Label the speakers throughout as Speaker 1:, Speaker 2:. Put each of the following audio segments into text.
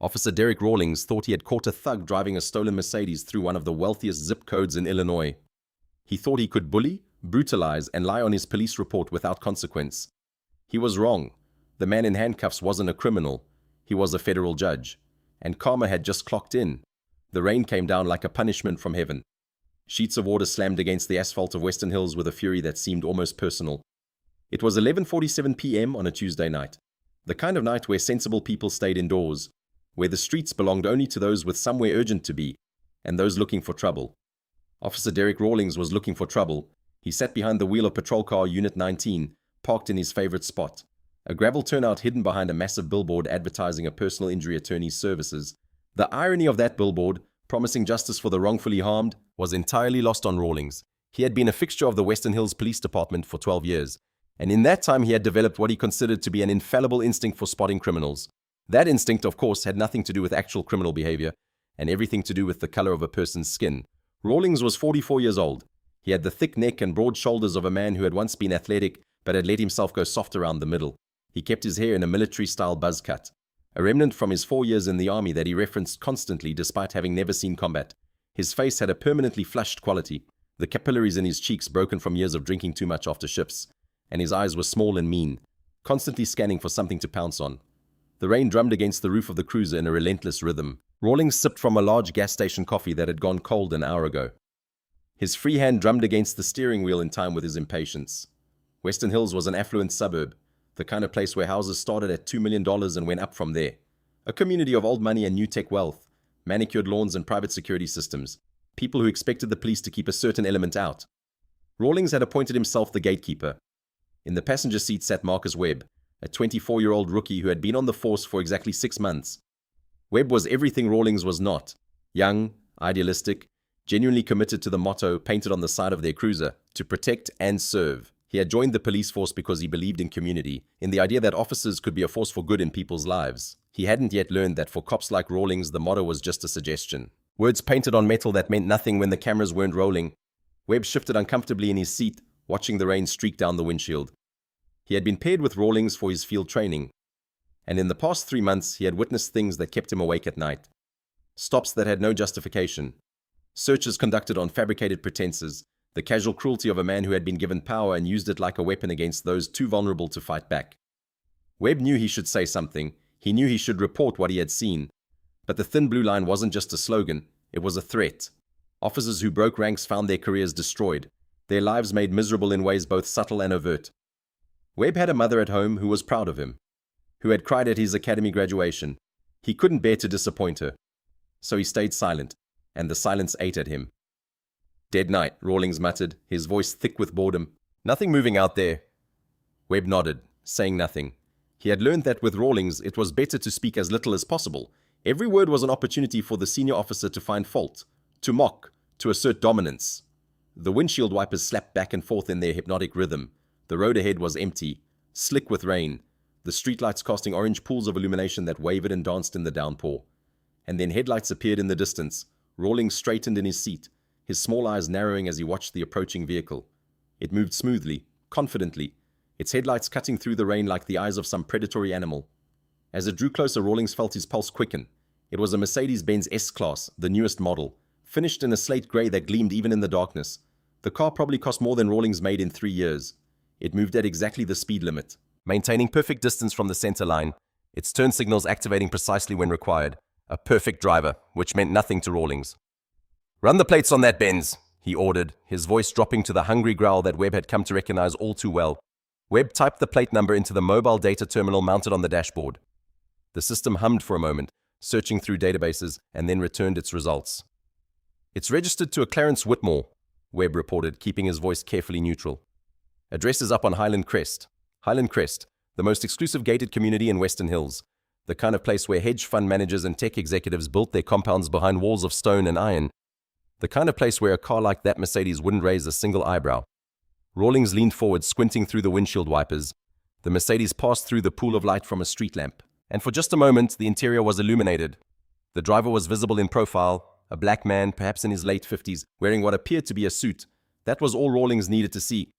Speaker 1: Officer Derek Rawlings thought he had caught a thug driving a stolen Mercedes through one of the wealthiest zip codes in Illinois. He thought he could bully, brutalize, and lie on his police report without consequence. He was wrong. The man in handcuffs wasn't a criminal. He was a federal judge. And karma had just clocked in. The rain came down like a punishment from heaven. Sheets of water slammed against the asphalt of Western Hills with a fury that seemed almost personal. It was 11:47 p.m. on a Tuesday night. The kind of night where sensible people stayed indoors, where the streets belonged only to those with somewhere urgent to be, and those looking for trouble. Officer Derek Rawlings was looking for trouble. He sat behind the wheel of patrol car Unit 19, parked in his favorite spot, a gravel turnout hidden behind a massive billboard advertising a personal injury attorney's services. The irony of that billboard, promising justice for the wrongfully harmed, was entirely lost on Rawlings. He had been a fixture of the Western Hills Police Department for 12 years, and in that time he had developed what he considered to be an infallible instinct for spotting criminals. That instinct, of course, had nothing to do with actual criminal behavior, and everything to do with the color of a person's skin. Rawlings was 44 years old. He had the thick neck and broad shoulders of a man who had once been athletic, but had let himself go soft around the middle. He kept his hair in a military-style buzz cut, a remnant from his 4 years in the army that he referenced constantly despite having never seen combat. His face had a permanently flushed quality, the capillaries in his cheeks broken from years of drinking too much after shifts, and his eyes were small and mean, constantly scanning for something to pounce on. The rain drummed against the roof of the cruiser in a relentless rhythm. Rawlings sipped from a large gas station coffee that had gone cold an hour ago. His free hand drummed against the steering wheel in time with his impatience. Western Hills was an affluent suburb, the kind of place where houses started at $2 million and went up from there. A community of old money and new tech wealth, manicured lawns and private security systems, people who expected the police to keep a certain element out. Rawlings had appointed himself the gatekeeper. In the passenger seat sat Marcus Webb, a 24-year-old rookie who had been on the force for exactly 6 months. Webb was everything Rawlings was not: young, idealistic, genuinely committed to the motto painted on the side of their cruiser, to protect and serve. He had joined the police force because he believed in community, in the idea that officers could be a force for good in people's lives. He hadn't yet learned that for cops like Rawlings, the motto was just a suggestion. Words painted on metal that meant nothing when the cameras weren't rolling. Webb shifted uncomfortably in his seat, watching the rain streak down the windshield. He had been paired with Rawlings for his field training, and in the past 3 months he had witnessed things that kept him awake at night. Stops that had no justification. Searches conducted on fabricated pretenses. The casual cruelty of a man who had been given power and used it like a weapon against those too vulnerable to fight back. Webb knew he should say something. He knew he should report what he had seen. But the thin blue line wasn't just a slogan, it was a threat. Officers who broke ranks found their careers destroyed, their lives made miserable in ways both subtle and overt. Webb had a mother at home who was proud of him, who had cried at his academy graduation. He couldn't bear to disappoint her. So he stayed silent, and the silence ate at him. "Dead night," Rawlings muttered, his voice thick with boredom. "Nothing moving out there." Webb nodded, saying nothing. He had learned that with Rawlings, it was better to speak as little as possible. Every word was an opportunity for the senior officer to find fault, to mock, to assert dominance. The windshield wipers slapped back and forth in their hypnotic rhythm. The road ahead was empty, slick with rain, the streetlights casting orange pools of illumination that wavered and danced in the downpour. And then headlights appeared in the distance. Rawlings straightened in his seat, his small eyes narrowing as he watched the approaching vehicle. It moved smoothly, confidently, its headlights cutting through the rain like the eyes of some predatory animal. As it drew closer, Rawlings felt his pulse quicken. It was a Mercedes-Benz S-Class, the newest model, finished in a slate-gray that gleamed even in the darkness. The car probably cost more than Rawlings made in 3 years. It moved at exactly the speed limit, maintaining perfect distance from the center line, its turn signals activating precisely when required. A perfect driver, which meant nothing to Rawlings. "Run the plates on that Benz," he ordered, his voice dropping to the hungry growl that Webb had come to recognize all too well. Webb typed the plate number into the mobile data terminal mounted on the dashboard. The system hummed for a moment, searching through databases, and then returned its results. "It's registered to a Clarence Whitmore," Webb reported, keeping his voice carefully neutral. "Address is up on Highland Crest. Highland Crest, the most exclusive gated community in Western Hills. The kind of place where hedge fund managers and tech executives built their compounds behind walls of stone and iron. The kind of place where a car like that Mercedes wouldn't raise a single eyebrow." Rawlings leaned forward, squinting through the windshield wipers. The Mercedes passed through the pool of light from a street lamp, and for just a moment, the interior was illuminated. The driver was visible in profile, a black man, perhaps in his late 50s, wearing what appeared to be a suit. That was all Rawlings needed to see.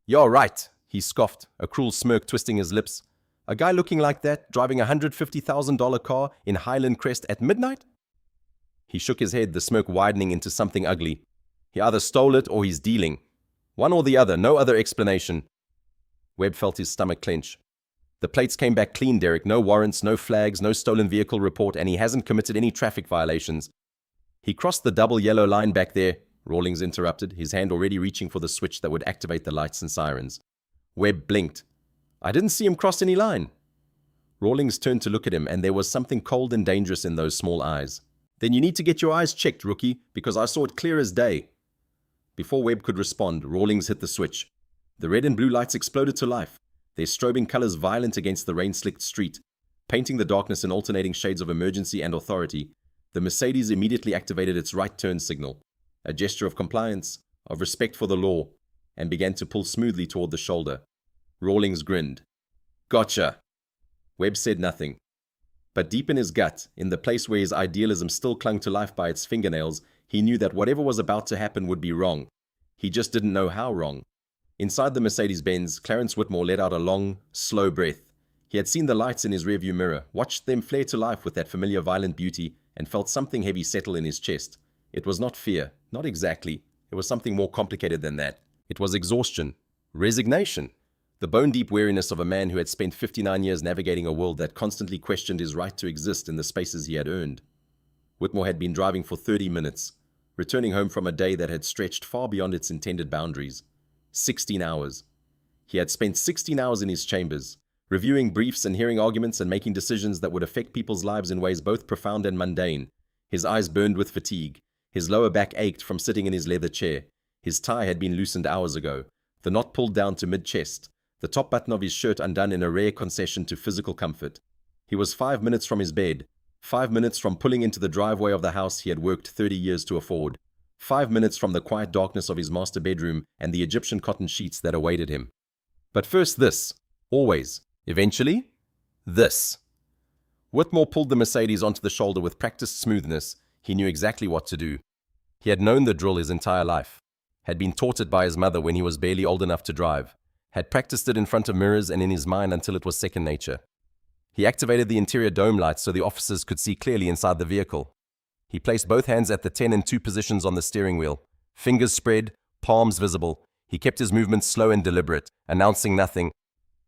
Speaker 1: "You're right," he scoffed, a cruel smirk twisting his lips. A guy looking like that, driving a $150,000 car in Highland Crest at midnight? He shook his head, the smirk widening into something ugly. He either stole it or he's dealing. One or the other, no other explanation. Webb felt his stomach clench. The plates came back clean, Derek. No warrants, no flags, no stolen vehicle report, and he hasn't committed any traffic violations. He crossed the double yellow line back there, Rawlings interrupted, his hand already reaching for the switch that would activate the lights and sirens. Webb blinked. I didn't see him cross any line. Rawlings turned to look at him, and there was something cold and dangerous in those small eyes. Then you need to get your eyes checked, rookie, because I saw it clear as day. Before Webb could respond, Rawlings hit the switch. The red and blue lights exploded to life, their strobing colors violent against the rain-slicked street. Painting the darkness in alternating shades of emergency and authority, the Mercedes immediately activated its right turn signal, a gesture of compliance, of respect for the law, and began to pull smoothly toward the shoulder. Rawlings grinned. Gotcha. Webb said nothing. But deep in his gut, in the place where his idealism still clung to life by its fingernails, he knew that whatever was about to happen would be wrong. He just didn't know how wrong. Inside the Mercedes-Benz, Clarence Whitmore let out a long, slow breath. He had seen the lights in his rearview mirror, watched them flare to life with that familiar violent beauty, and felt something heavy settle in his chest. It was not fear, not exactly. It was something more complicated than that. It was exhaustion, resignation, the bone-deep weariness of a man who had spent 59 years navigating a world that constantly questioned his right to exist in the spaces he had earned. Whitmore had been driving for 30 minutes, returning home from a day that had stretched far beyond its intended boundaries. 16 hours. He had spent 16 hours in his chambers, reviewing briefs and hearing arguments and making decisions that would affect people's lives in ways both profound and mundane. His eyes burned with fatigue. His lower back ached from sitting in his leather chair. His tie had been loosened hours ago, the knot pulled down to mid-chest, the top button of his shirt undone in a rare concession to physical comfort. He was 5 minutes from his bed, 5 minutes from pulling into the driveway of the house he had worked 30 years to afford, 5 minutes from the quiet darkness of his master bedroom and the Egyptian cotton sheets that awaited him. But first this, always, eventually, this. Whitmore pulled the Mercedes onto the shoulder with practiced smoothness. He knew exactly what to do. He had known the drill his entire life, had been taught it by his mother when he was barely old enough to drive, had practiced it in front of mirrors and in his mind until it was second nature. He activated the interior dome lights so the officers could see clearly inside the vehicle. He placed both hands at the 10 and 2 positions on the steering wheel, fingers spread, palms visible. He kept his movements slow and deliberate, announcing nothing,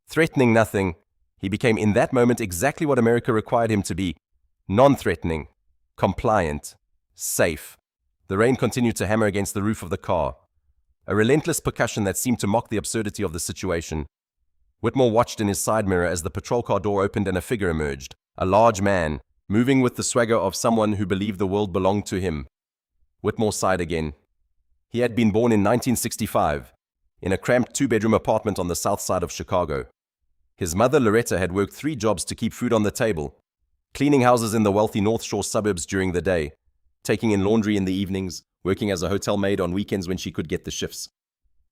Speaker 1: threatening nothing. He became in that moment exactly what America required him to be: non-threatening, compliant, safe. The rain continued to hammer against the roof of the car, a relentless percussion that seemed to mock the absurdity of the situation. Whitmore watched in his side mirror as the patrol car door opened and a figure emerged, a large man, moving with the swagger of someone who believed the world belonged to him. Whitmore sighed again. He had been born in 1965, in a cramped 2-bedroom apartment on the south side of Chicago. His mother, Loretta, had worked 3 jobs to keep food on the table, cleaning houses in the wealthy North Shore suburbs during the day, taking in laundry in the evenings, working as a hotel maid on weekends when she could get the shifts.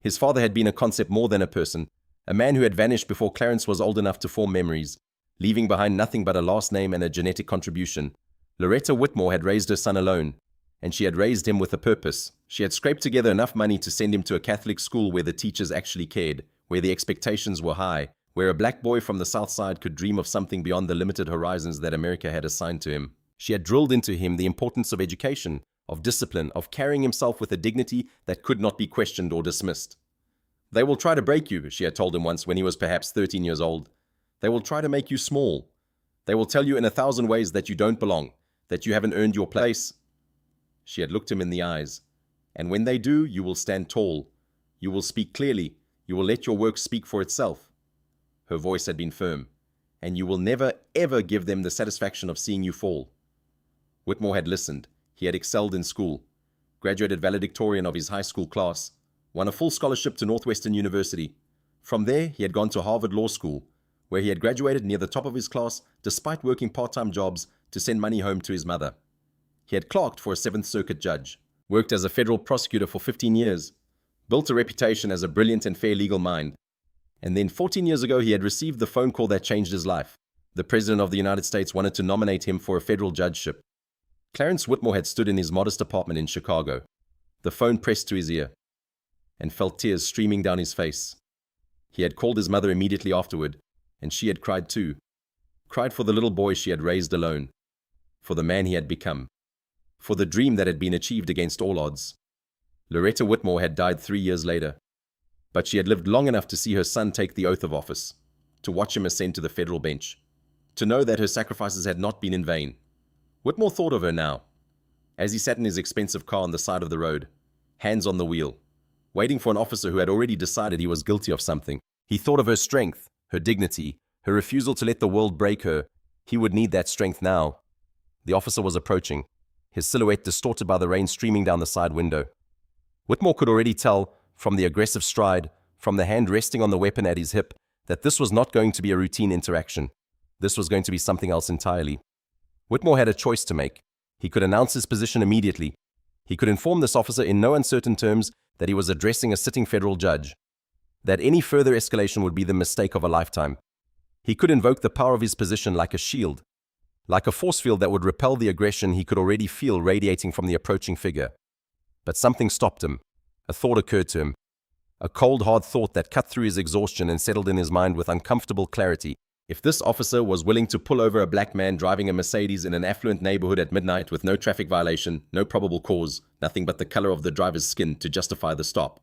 Speaker 1: His father had been a concept more than a person, a man who had vanished before Clarence was old enough to form memories, leaving behind nothing but a last name and a genetic contribution. Loretta Whitmore had raised her son alone, and she had raised him with a purpose. She had scraped together enough money to send him to a Catholic school where the teachers actually cared, where the expectations were high, where a black boy from the South Side could dream of something beyond the limited horizons that America had assigned to him. She had drilled into him the importance of education, of discipline, of carrying himself with a dignity that could not be questioned or dismissed. They will try to break you, she had told him once when he was perhaps 13 years old. They will try to make you small. They will tell you in 1,000 ways that you don't belong, that you haven't earned your place. She had looked him in the eyes. And when they do, you will stand tall. You will speak clearly. You will let your work speak for itself. Her voice had been firm. And you will never, ever give them the satisfaction of seeing you fall. Whitmore had listened. He had excelled in school, graduated valedictorian of his high school class, won a full scholarship to Northwestern University. From there, he had gone to Harvard Law School, where he had graduated near the top of his class despite working part-time jobs to send money home to his mother. He had clerked for a 7th Circuit judge, worked as a federal prosecutor for 15 years, built a reputation as a brilliant and fair legal mind. And then 14 years ago, he had received the phone call that changed his life. The President of the United States wanted to nominate him for a federal judgeship. Clarence Whitmore had stood in his modest apartment in Chicago, the phone pressed to his ear, and felt tears streaming down his face. He had called his mother immediately afterward, And she had cried too. Cried for the little boy she had raised alone. For the man he had become. For the dream that had been achieved against all odds. Loretta Whitmore had died 3 years later. But she had lived long enough to see her son take the oath of office, to watch him ascend to the federal bench, to know that her sacrifices had not been in vain. Whitmore thought of her now, as he sat in his expensive car on the side of the road, hands on the wheel, waiting for an officer who had already decided he was guilty of something. He thought of her strength, her dignity, her refusal to let the world break her. He would need that strength now. The officer was approaching, his silhouette distorted by the rain streaming down the side window. Whitmore could already tell, from the aggressive stride, from the hand resting on the weapon at his hip, that this was not going to be a routine interaction. This was going to be something else entirely. Whitmore had a choice to make. He could announce his position immediately. He could inform this officer in no uncertain terms that he was addressing a sitting federal judge, that any further escalation would be the mistake of a lifetime. He could invoke the power of his position like a shield, like a force field that would repel the aggression he could already feel radiating from the approaching figure. But something stopped him. A thought occurred to him. A cold, hard thought that cut through his exhaustion and settled in his mind with uncomfortable clarity. If this officer was willing to pull over a black man driving a Mercedes in an affluent neighborhood at midnight with no traffic violation, no probable cause, nothing but the color of the driver's skin to justify the stop,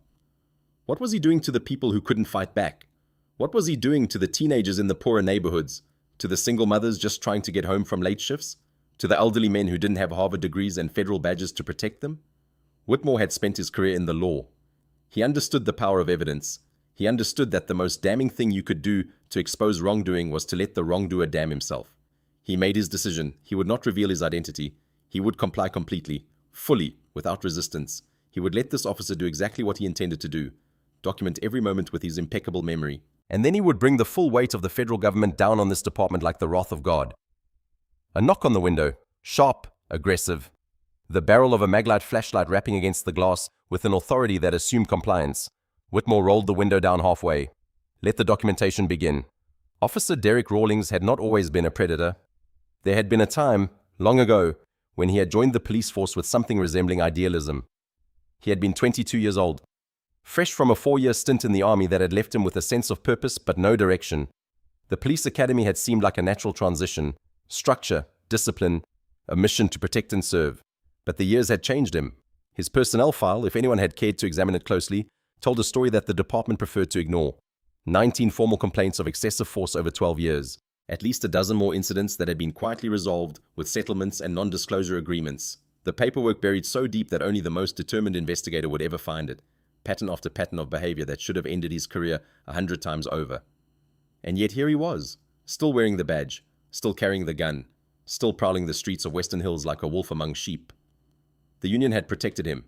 Speaker 1: what was he doing to the people who couldn't fight back? What was he doing to the teenagers in the poorer neighborhoods? To the single mothers just trying to get home from late shifts? To the elderly men who didn't have Harvard degrees and federal badges to protect them? Whitmore had spent his career in the law. He understood the power of evidence. He understood that the most damning thing you could do to expose wrongdoing was to let the wrongdoer damn himself. He made his decision. He would not reveal his identity. He would comply completely, fully, without resistance. He would let this officer do exactly what he intended to do, document every moment with his impeccable memory. And then he would bring the full weight of the federal government down on this department like the wrath of God. A knock on the window, sharp, aggressive. The barrel of a maglite flashlight rapping against the glass with an authority that assumed compliance. Whitmore rolled the window down halfway. Let the documentation begin. Officer Derek Rawlings had not always been a predator. There had been a time, long ago, when he had joined the police force with something resembling idealism. He had been 22 years old, fresh from a 4-year stint in the army that had left him with a sense of purpose but no direction. The police academy had seemed like a natural transition, structure, discipline, a mission to protect and serve. But the years had changed him. His personnel file, if anyone had cared to examine it closely, told a story that the department preferred to ignore. 19 formal complaints of excessive force over 12 years. At least a dozen more incidents that had been quietly resolved with settlements and non-disclosure agreements. The paperwork buried so deep that only the most determined investigator would ever find it. Pattern after pattern of behavior that should have ended his career 100 times over. And yet here he was, still wearing the badge, still carrying the gun, still prowling the streets of Western Hills like a wolf among sheep. The union had protected him.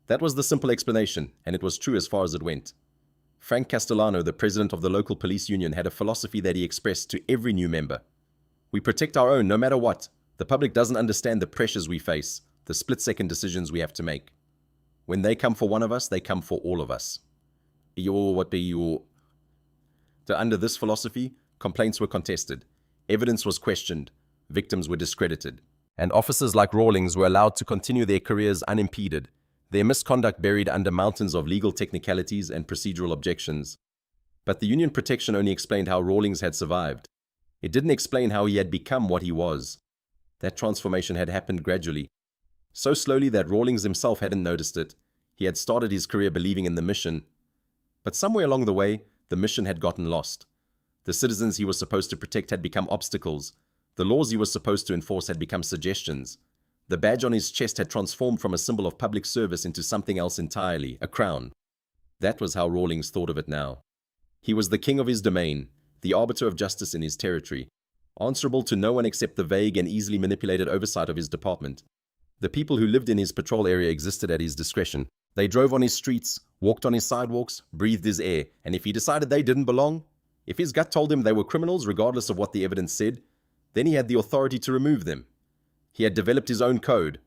Speaker 1: That was the simple explanation, and it was true as far as it went. Frank Castellano, the president of the local police union, had a philosophy that he expressed to every new member. We protect our own no matter what. The public doesn't understand the pressures we face, the split-second decisions we have to make. When they come for one of us, they come for all of us. Under this philosophy, complaints were contested, evidence was questioned, victims were discredited, and officers like Rawlings were allowed to continue their careers unimpeded, their misconduct buried under mountains of legal technicalities and procedural objections. But the union protection only explained how Rawlings had survived. It didn't explain how he had become what he was. That transformation had happened gradually, so slowly that Rawlings himself hadn't noticed it. He had started his career believing in the mission. But somewhere along the way, the mission had gotten lost. The citizens he was supposed to protect had become obstacles. The laws he was supposed to enforce had become suggestions. The badge on his chest had transformed from a symbol of public service into something else entirely, a crown. That was how Rawlings thought of it now. He was the king of his domain, the arbiter of justice in his territory, answerable to no one except the vague and easily manipulated oversight of his department. The people who lived in his patrol area existed at his discretion. They drove on his streets, walked on his sidewalks, breathed his air, and if he decided they didn't belong, if his gut told him they were criminals regardless of what the evidence said, then he had the authority to remove them. He had developed his own code,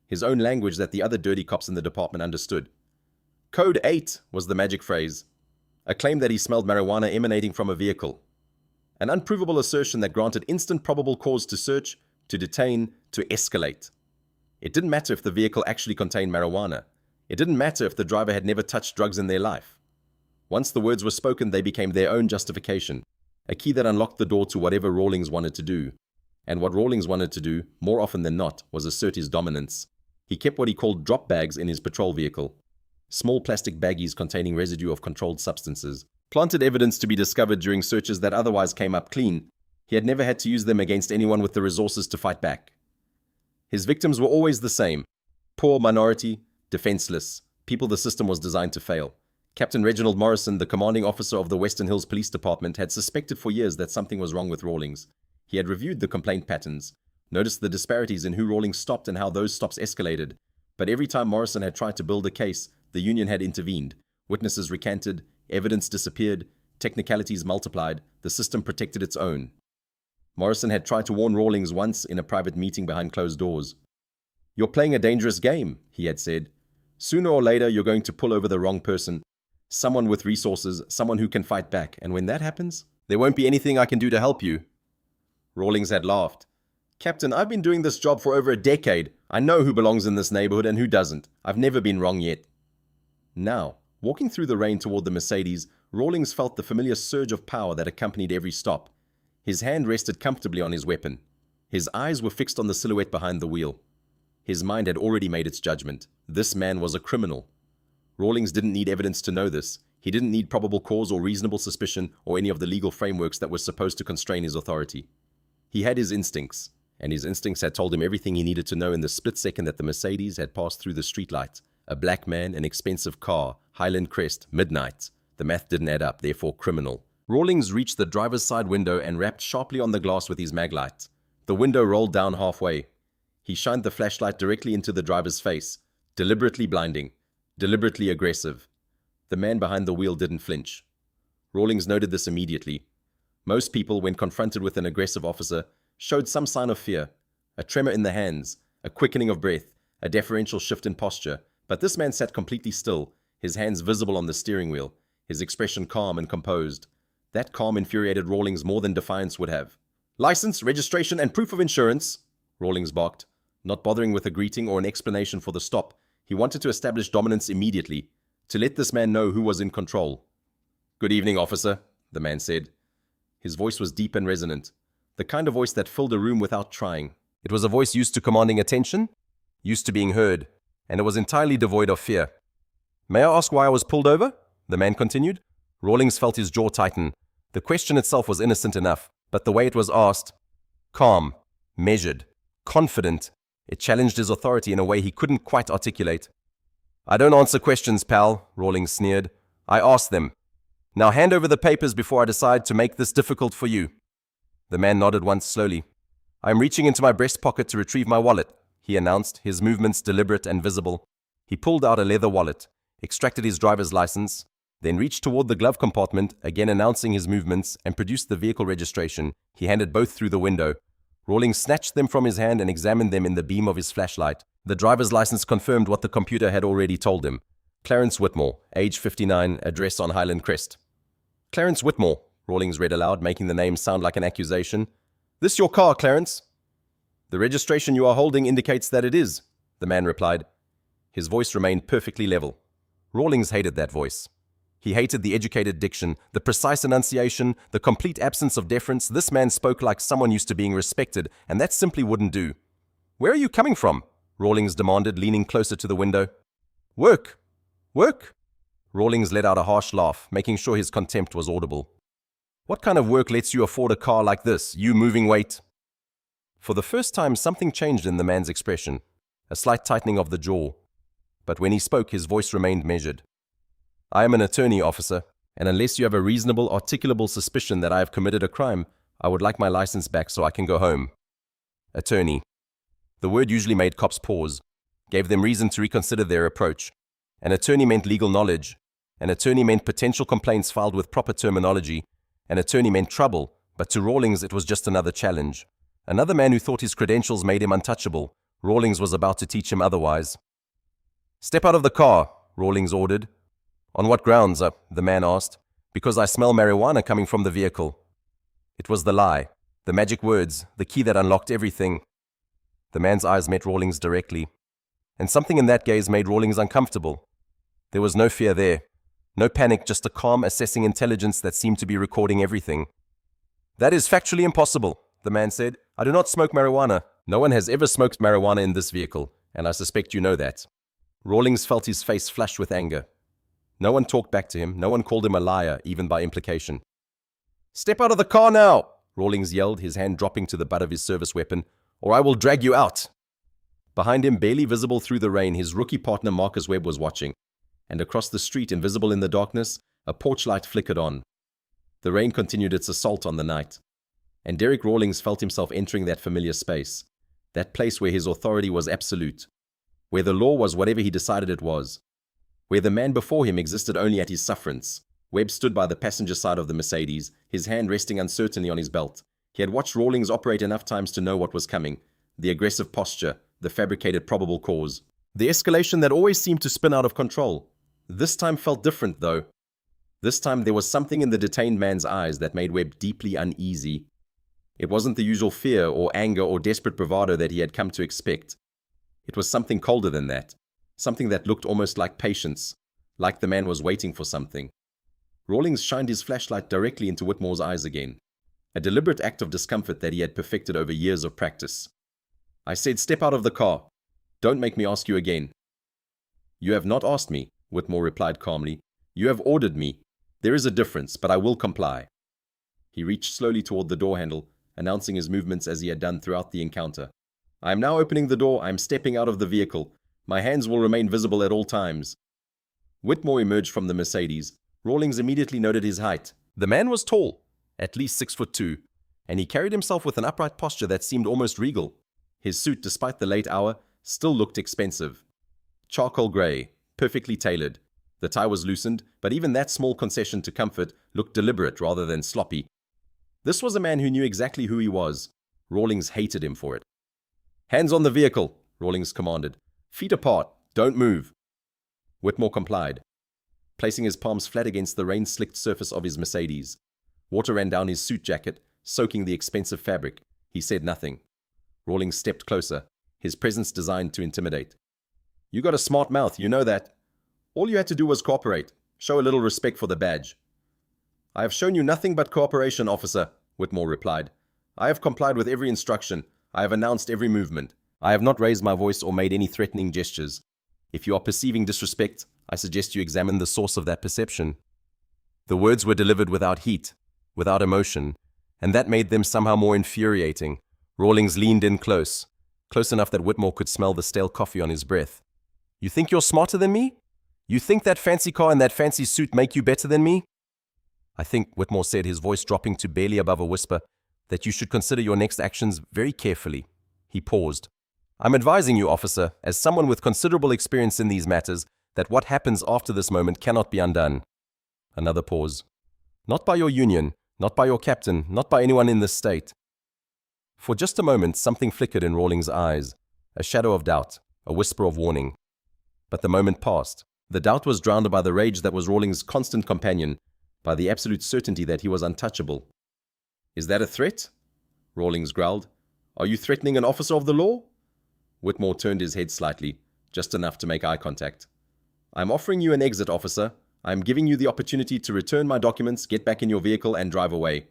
Speaker 1: his own language that the other dirty cops in the department understood. Code 8 was the magic phrase, a claim that he smelled marijuana emanating from a vehicle, an unprovable assertion that granted instant probable cause to search, to detain, to escalate. It didn't matter if the vehicle actually contained marijuana. It didn't matter if the driver had never touched drugs in their life. Once the words were spoken, they became their own justification. A key that unlocked the door to whatever Rawlings wanted to do. And what Rawlings wanted to do, more often than not, was assert his dominance. He kept what he called drop bags in his patrol vehicle. Small plastic baggies containing residue of controlled substances. Planted evidence to be discovered during searches that otherwise came up clean. He had never had to use them against anyone with the resources to fight back. His victims were always the same. Poor minority, defenseless, people the system was designed to fail. Captain Reginald Morrison, the commanding officer of the Western Hills Police Department, had suspected for years that something was wrong with Rawlings. He had reviewed the complaint patterns, noticed the disparities in who Rawlings stopped and how those stops escalated. But every time Morrison had tried to build a case, the union had intervened. Witnesses recanted, evidence disappeared, technicalities multiplied, the system protected its own. Morrison had tried to warn Rawlings once in a private meeting behind closed doors. "You're playing a dangerous game," he had said. "Sooner or later, you're going to pull over the wrong person. Someone with resources, someone who can fight back. And when that happens, there won't be anything I can do to help you." Rawlings had laughed. "Captain, I've been doing this job for over a decade. I know who belongs in this neighborhood and who doesn't. I've never been wrong yet." Now, walking through the rain toward the Mercedes, Rawlings felt the familiar surge of power that accompanied every stop. His hand rested comfortably on his weapon. His eyes were fixed on the silhouette behind the wheel. His mind had already made its judgment. This man was a criminal. Rawlings didn't need evidence to know this. He didn't need probable cause or reasonable suspicion or any of the legal frameworks that were supposed to constrain his authority. He had his instincts, and his instincts had told him everything he needed to know in the split second that the Mercedes had passed through the streetlight. A black man, an expensive car, Highland Crest, midnight. The math didn't add up, therefore criminal. Rawlings reached the driver's side window and rapped sharply on the glass with his maglite. The window rolled down halfway. He shined the flashlight directly into the driver's face, deliberately blinding, deliberately aggressive. The man behind the wheel didn't flinch. Rawlings noted this immediately. Most people, when confronted with an aggressive officer, showed some sign of fear, a tremor in the hands, a quickening of breath, a deferential shift in posture. But this man sat completely still, his hands visible on the steering wheel, his expression calm and composed. That calm infuriated Rawlings more than defiance would have. "License, registration, and proof of insurance," Rawlings barked, not bothering with a greeting or an explanation for the stop. He wanted to establish dominance immediately, to let this man know who was in control. "Good evening, officer," the man said. His voice was deep and resonant, the kind of voice that filled a room without trying. It was a voice used to commanding attention, used to being heard, and it was entirely devoid of fear. "May I ask why I was pulled over?" the man continued. Rawlings felt his jaw tighten. The question itself was innocent enough, but the way it was asked, calm, measured, confident, it challenged his authority in a way he couldn't quite articulate. "I don't answer questions, pal," Rawlings sneered. "I ask them. Now hand over the papers before I decide to make this difficult for you." The man nodded once slowly. "I am reaching into my breast pocket to retrieve my wallet," he announced, his movements deliberate and visible. He pulled out a leather wallet, extracted his driver's license, then reached toward the glove compartment, again announcing his movements, and produced the vehicle registration. He handed both through the window. Rawlings snatched them from his hand and examined them in the beam of his flashlight. The driver's license confirmed what the computer had already told him. Clarence Whitmore, age 59, address on Highland Crest. "Clarence Whitmore," Rawlings read aloud, making the name sound like an accusation. "This your car, Clarence?" "The registration you are holding indicates that it is," the man replied. His voice remained perfectly level. Rawlings hated that voice. He hated the educated diction, the precise enunciation, the complete absence of deference. This man spoke like someone used to being respected, and that simply wouldn't do. "Where are you coming from?" Rawlings demanded, leaning closer to the window. "Work. Work?" Rawlings let out a harsh laugh, making sure his contempt was audible. "What kind of work lets you afford a car like this, you moving weight?" For the first time, something changed in the man's expression, a slight tightening of the jaw. But when he spoke, his voice remained measured. "I am an attorney, officer, and unless you have a reasonable, articulable suspicion that I have committed a crime, I would like my license back so I can go home." Attorney. The word usually made cops pause, gave them reason to reconsider their approach. An attorney meant legal knowledge. An attorney meant potential complaints filed with proper terminology. An attorney meant trouble, but to Rawlings it was just another challenge. Another man who thought his credentials made him untouchable. Rawlings was about to teach him otherwise. "Step out of the car," Rawlings ordered. "On what grounds?" The man asked. "Because I smell marijuana coming from the vehicle." It was the lie, the magic words, the key that unlocked everything. The man's eyes met Rawlings directly, and something in that gaze made Rawlings uncomfortable. There was no fear there, no panic, just a calm, assessing intelligence that seemed to be recording everything. "That is factually impossible," the man said. "I do not smoke marijuana. No one has ever smoked marijuana in this vehicle, and I suspect you know that." Rawlings felt his face flush with anger. No one talked back to him. No one called him a liar, even by implication. "Step out of the car now," Rawlings yelled, his hand dropping to the butt of his service weapon, "or I will drag you out." Behind him, barely visible through the rain, his rookie partner Marcus Webb was watching, and across the street, invisible in the darkness, a porch light flickered on. The rain continued its assault on the night, and Derek Rawlings felt himself entering that familiar space, that place where his authority was absolute, where the law was whatever he decided it was, where the man before him existed only at his sufferance. Webb stood by the passenger side of the Mercedes, his hand resting uncertainly on his belt. He had watched Rawlings operate enough times to know what was coming, the aggressive posture, the fabricated probable cause, the escalation that always seemed to spin out of control. This time felt different, though. This time there was something in the detained man's eyes that made Webb deeply uneasy. It wasn't the usual fear or anger or desperate bravado that he had come to expect. It was something colder than that, something that looked almost like patience, like the man was waiting for something. Rawlings shined his flashlight directly into Whitmore's eyes again, a deliberate act of discomfort that he had perfected over years of practice. "I said step out of the car. Don't make me ask you again." "You have not asked me," Whitmore replied calmly. "You have ordered me. There is a difference, but I will comply." He reached slowly toward the door handle, announcing his movements as he had done throughout the encounter. "I am now opening the door. I am stepping out of the vehicle. My hands will remain visible at all times." Whitmore emerged from the Mercedes. Rawlings immediately noted his height. The man was tall, at least 6'2", and he carried himself with an upright posture that seemed almost regal. His suit, despite the late hour, still looked expensive. Charcoal gray, perfectly tailored. The tie was loosened, but even that small concession to comfort looked deliberate rather than sloppy. This was a man who knew exactly who he was. Rawlings hated him for it. "Hands on the vehicle," Rawlings commanded. "Feet apart. Don't move." Whitmore complied, placing his palms flat against the rain-slicked surface of his Mercedes. Water ran down his suit jacket, soaking the expensive fabric. He said nothing. Rawlings stepped closer, his presence designed to intimidate. "You got a smart mouth, you know that. All you had to do was cooperate, show a little respect for the badge." "I have shown you nothing but cooperation, officer," Whitmore replied. "I have complied with every instruction. I have announced every movement. I have not raised my voice or made any threatening gestures. If you are perceiving disrespect, I suggest you examine the source of that perception." The words were delivered without heat, without emotion, and that made them somehow more infuriating. Rawlings leaned in close enough that Whitmore could smell the stale coffee on his breath. "You think you're smarter than me? You think that fancy car and that fancy suit make you better than me?" "I think," Whitmore said, his voice dropping to barely above a whisper, "that you should consider your next actions very carefully." He paused. "I'm advising you, officer, as someone with considerable experience in these matters, that what happens after this moment cannot be undone." Another pause. "Not by your union, not by your captain, not by anyone in this state." For just a moment, something flickered in Rawlings' eyes, a shadow of doubt, a whisper of warning. But the moment passed. The doubt was drowned by the rage that was Rawlings' constant companion, by the absolute certainty that he was untouchable. "Is that a threat?" Rawlings growled. "Are you threatening an officer of the law?" Whitmore turned his head slightly, just enough to make eye contact. "I'm offering you an exit, officer. I'm giving you the opportunity to return my documents, get back in your vehicle, and drive away.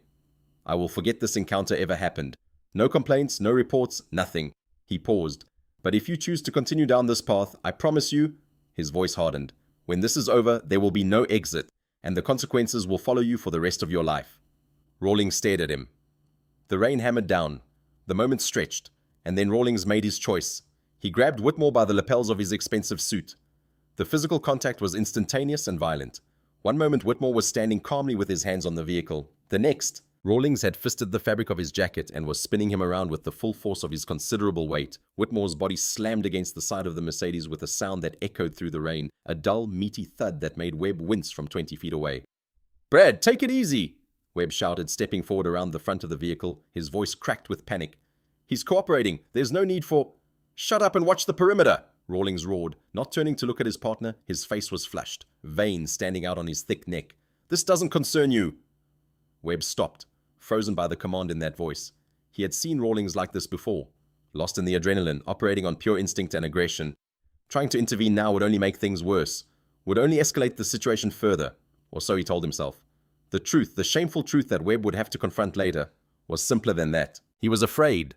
Speaker 1: I will forget this encounter ever happened. No complaints, no reports, nothing." He paused. "But if you choose to continue down this path, I promise you," his voice hardened, "when this is over, there will be no exit, and the consequences will follow you for the rest of your life." Rawlings stared at him. The rain hammered down. The moment stretched, and then Rawlings made his choice. He grabbed Whitmore by the lapels of his expensive suit. The physical contact was instantaneous and violent. One moment Whitmore was standing calmly with his hands on the vehicle. The next, Rawlings had fisted the fabric of his jacket and was spinning him around with the full force of his considerable weight. Whitmore's body slammed against the side of the Mercedes with a sound that echoed through the rain, a dull, meaty thud that made Webb wince from 20 feet away. "Brad, take it easy!" Webb shouted, stepping forward around the front of the vehicle, his voice cracked with panic. "He's cooperating. There's no need for—" "Shut up and watch the perimeter!" Rawlings roared, not turning to look at his partner. His face was flushed, veins standing out on his thick neck. "This doesn't concern you." Webb stopped, frozen by the command in that voice. He had seen Rawlings like this before, lost in the adrenaline, operating on pure instinct and aggression. Trying to intervene now would only make things worse, would only escalate the situation further, or so he told himself. The truth, the shameful truth that Webb would have to confront later, was simpler than that. He was afraid.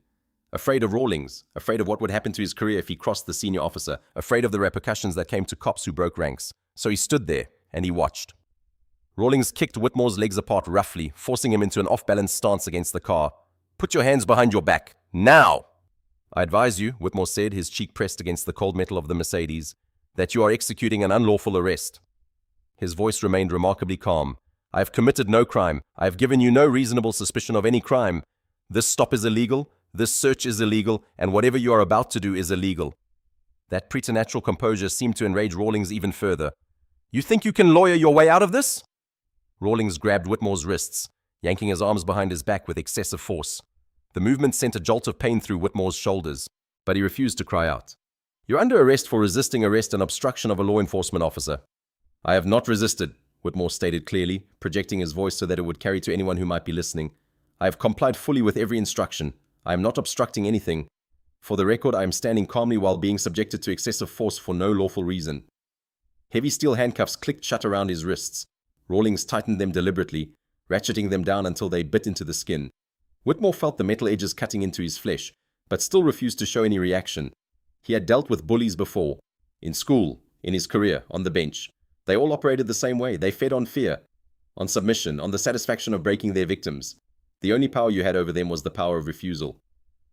Speaker 1: Afraid of Rawlings, afraid of what would happen to his career if he crossed the senior officer, afraid of the repercussions that came to cops who broke ranks. So he stood there, and he watched. Rawlings kicked Whitmore's legs apart roughly, forcing him into an off-balance stance against the car. "Put your hands behind your back, now!" "I advise you," Whitmore said, his cheek pressed against the cold metal of the Mercedes, "that you are executing an unlawful arrest." His voice remained remarkably calm. "I have committed no crime. I have given you no reasonable suspicion of any crime. This stop is illegal, this search is illegal, and whatever you are about to do is illegal." That preternatural composure seemed to enrage Rawlings even further. "You think you can lawyer your way out of this?" Rawlings grabbed Whitmore's wrists, yanking his arms behind his back with excessive force. The movement sent a jolt of pain through Whitmore's shoulders, but he refused to cry out. "You're under arrest for resisting arrest and obstruction of a law enforcement officer." "I have not resisted," Whitmore stated clearly, projecting his voice so that it would carry to anyone who might be listening. "I have complied fully with every instruction. I am not obstructing anything. For the record, I am standing calmly while being subjected to excessive force for no lawful reason." Heavy steel handcuffs clicked shut around his wrists. Rawlings tightened them deliberately, ratcheting them down until they bit into the skin. Whitmore felt the metal edges cutting into his flesh, but still refused to show any reaction. He had dealt with bullies before. In school, in his career, on the bench. They all operated the same way. They fed on fear, on submission, on the satisfaction of breaking their victims. The only power you had over them was the power of refusal.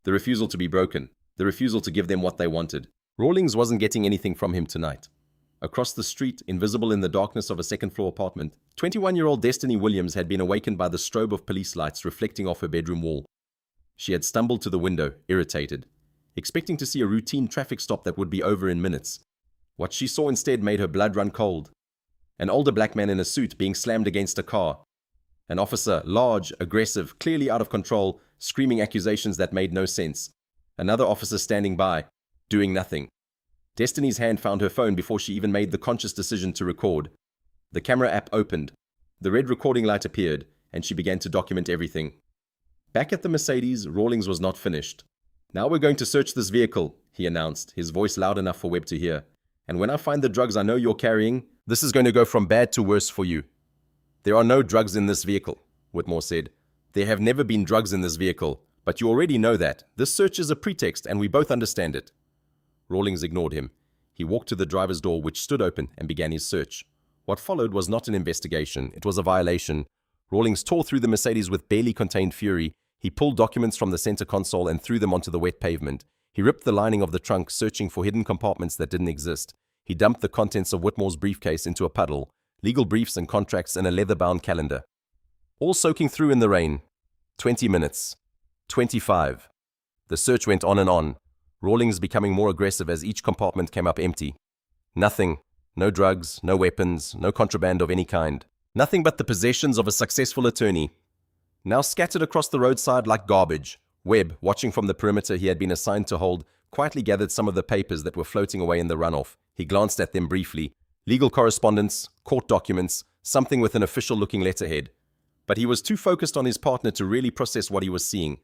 Speaker 1: The refusal to be broken. The refusal to give them what they wanted. Rawlings wasn't getting anything from him tonight. Across the street, invisible in the darkness of a second-floor apartment, 21-year-old Destiny Williams had been awakened by the strobe of police lights reflecting off her bedroom wall. She had stumbled to the window, irritated, expecting to see a routine traffic stop that would be over in minutes. What she saw instead made her blood run cold. An older black man in a suit being slammed against a car. An officer, large, aggressive, clearly out of control, screaming accusations that made no sense. Another officer standing by, doing nothing. Destiny's hand found her phone before she even made the conscious decision to record. The camera app opened. The red recording light appeared, and she began to document everything. Back at the Mercedes, Rawlings was not finished. "Now we're going to search this vehicle," he announced, his voice loud enough for Webb to hear. "And when I find the drugs I know you're carrying, this is going to go from bad to worse for you." "There are no drugs in this vehicle," Whitmore said. "There have never been drugs in this vehicle, but you already know that. This search is a pretext, and we both understand it." Rawlings ignored him. He walked to the driver's door, which stood open, and began his search. What followed was not an investigation. It was a violation. Rawlings tore through the Mercedes with barely contained fury. He pulled documents from the center console and threw them onto the wet pavement. He ripped the lining of the trunk, searching for hidden compartments that didn't exist. He dumped the contents of Whitmore's briefcase into a puddle, legal briefs and contracts and a leather-bound calendar. All soaking through in the rain. 20 minutes. 25. The search went on and on. Rawlings becoming more aggressive as each compartment came up empty. Nothing. No drugs, no weapons, no contraband of any kind. Nothing but the possessions of a successful attorney. Now scattered across the roadside like garbage. Webb, watching from the perimeter he had been assigned to hold, quietly gathered some of the papers that were floating away in the runoff. He glanced at them briefly. Legal correspondence, court documents, something with an official-looking letterhead. But he was too focused on his partner to really process what he was seeing.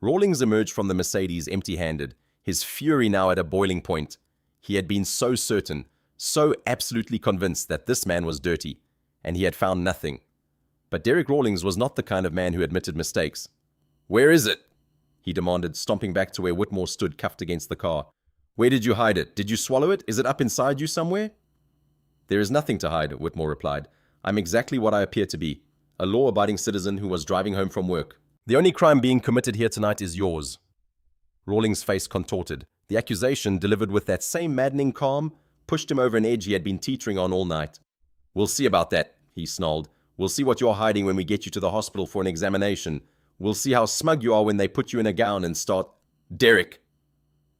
Speaker 1: Rawlings emerged from the Mercedes empty-handed, his fury now at a boiling point. He had been so certain, so absolutely convinced that this man was dirty, and he had found nothing. But Derek Rawlings was not the kind of man who admitted mistakes. "Where is it?" he demanded, stomping back to where Whitmore stood cuffed against the car. "Where did you hide it? Did you swallow it? Is it up inside you somewhere?" "There is nothing to hide," Whitmore replied. "I'm exactly what I appear to be, a law-abiding citizen who was driving home from work. The only crime being committed here tonight is yours." Rawlings' face contorted. The accusation, delivered with that same maddening calm, pushed him over an edge he had been teetering on all night. "We'll see about that," he snarled. "We'll see what you're hiding when we get you to the hospital for an examination. We'll see how smug you are when they put you in a gown and start—" "Derek!"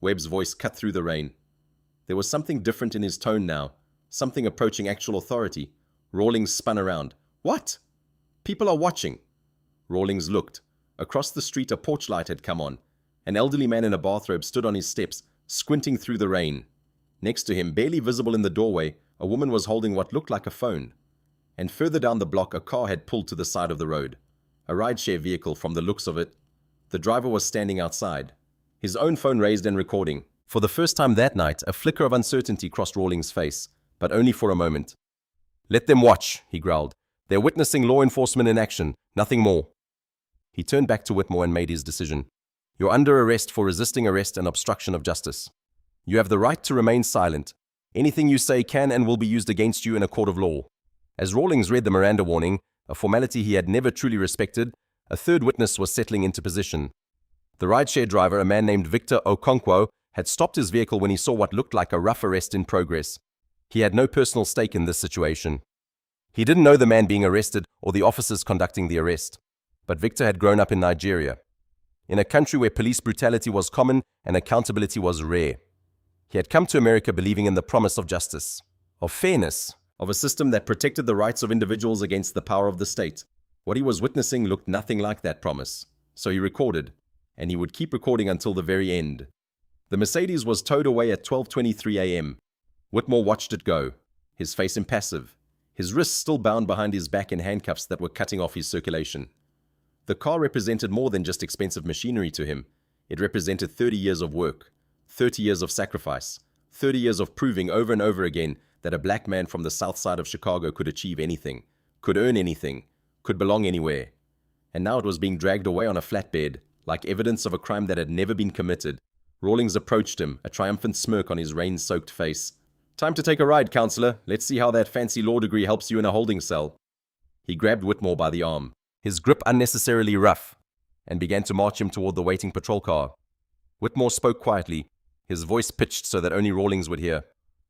Speaker 1: Webb's voice cut through the rain. There was something different in his tone now, something approaching actual authority. Rawlings spun around. "What?" "People are watching." Rawlings looked. Across the street, a porch light had come on. An elderly man in a bathrobe stood on his steps, squinting through the rain. Next to him, barely visible in the doorway, a woman was holding what looked like a phone. And further down the block, a car had pulled to the side of the road. A rideshare vehicle from the looks of it. The driver was standing outside, his own phone raised and recording. For the first time that night, a flicker of uncertainty crossed Rawlings' face, but only for a moment. "Let them watch," he growled. "They're witnessing law enforcement in action, nothing more." He turned back to Whitmore and made his decision. You're under arrest for resisting arrest and obstruction of justice. You have the right to remain silent. Anything you say can and will be used against you in a court of law. As Rawlings read the Miranda warning, a formality he had never truly respected, a third witness was settling into position. The rideshare driver, a man named Victor Okonkwo, had stopped his vehicle when he saw what looked like a rough arrest in progress. He had no personal stake in this situation. He didn't know the man being arrested or the officers conducting the arrest. But Victor had grown up in Nigeria, in a country where police brutality was common and accountability was rare. He had come to America believing in the promise of justice, of fairness, of a system that protected the rights of individuals against the power of the state. What he was witnessing looked nothing like that promise. So he recorded, and he would keep recording until the very end. The Mercedes was towed away at 12:23 a.m. Whitmore watched it go, his face impassive, his wrists still bound behind his back in handcuffs that were cutting off his circulation. The car represented more than just expensive machinery to him. It represented 30 years of work, 30 years of sacrifice, 30 years of proving over and over again that a black man from the south side of Chicago could achieve anything, could earn anything, could belong anywhere. And now it was being dragged away on a flatbed, like evidence of a crime that had never been committed. Rawlings approached him, a triumphant smirk on his rain-soaked face. Time to take a ride, counselor. Let's see how that fancy law degree helps you in a holding cell. He grabbed Whitmore by the arm, his grip unnecessarily rough, and began to march him toward the waiting patrol car. Whitmore spoke quietly, his voice pitched so that only Rawlings would hear.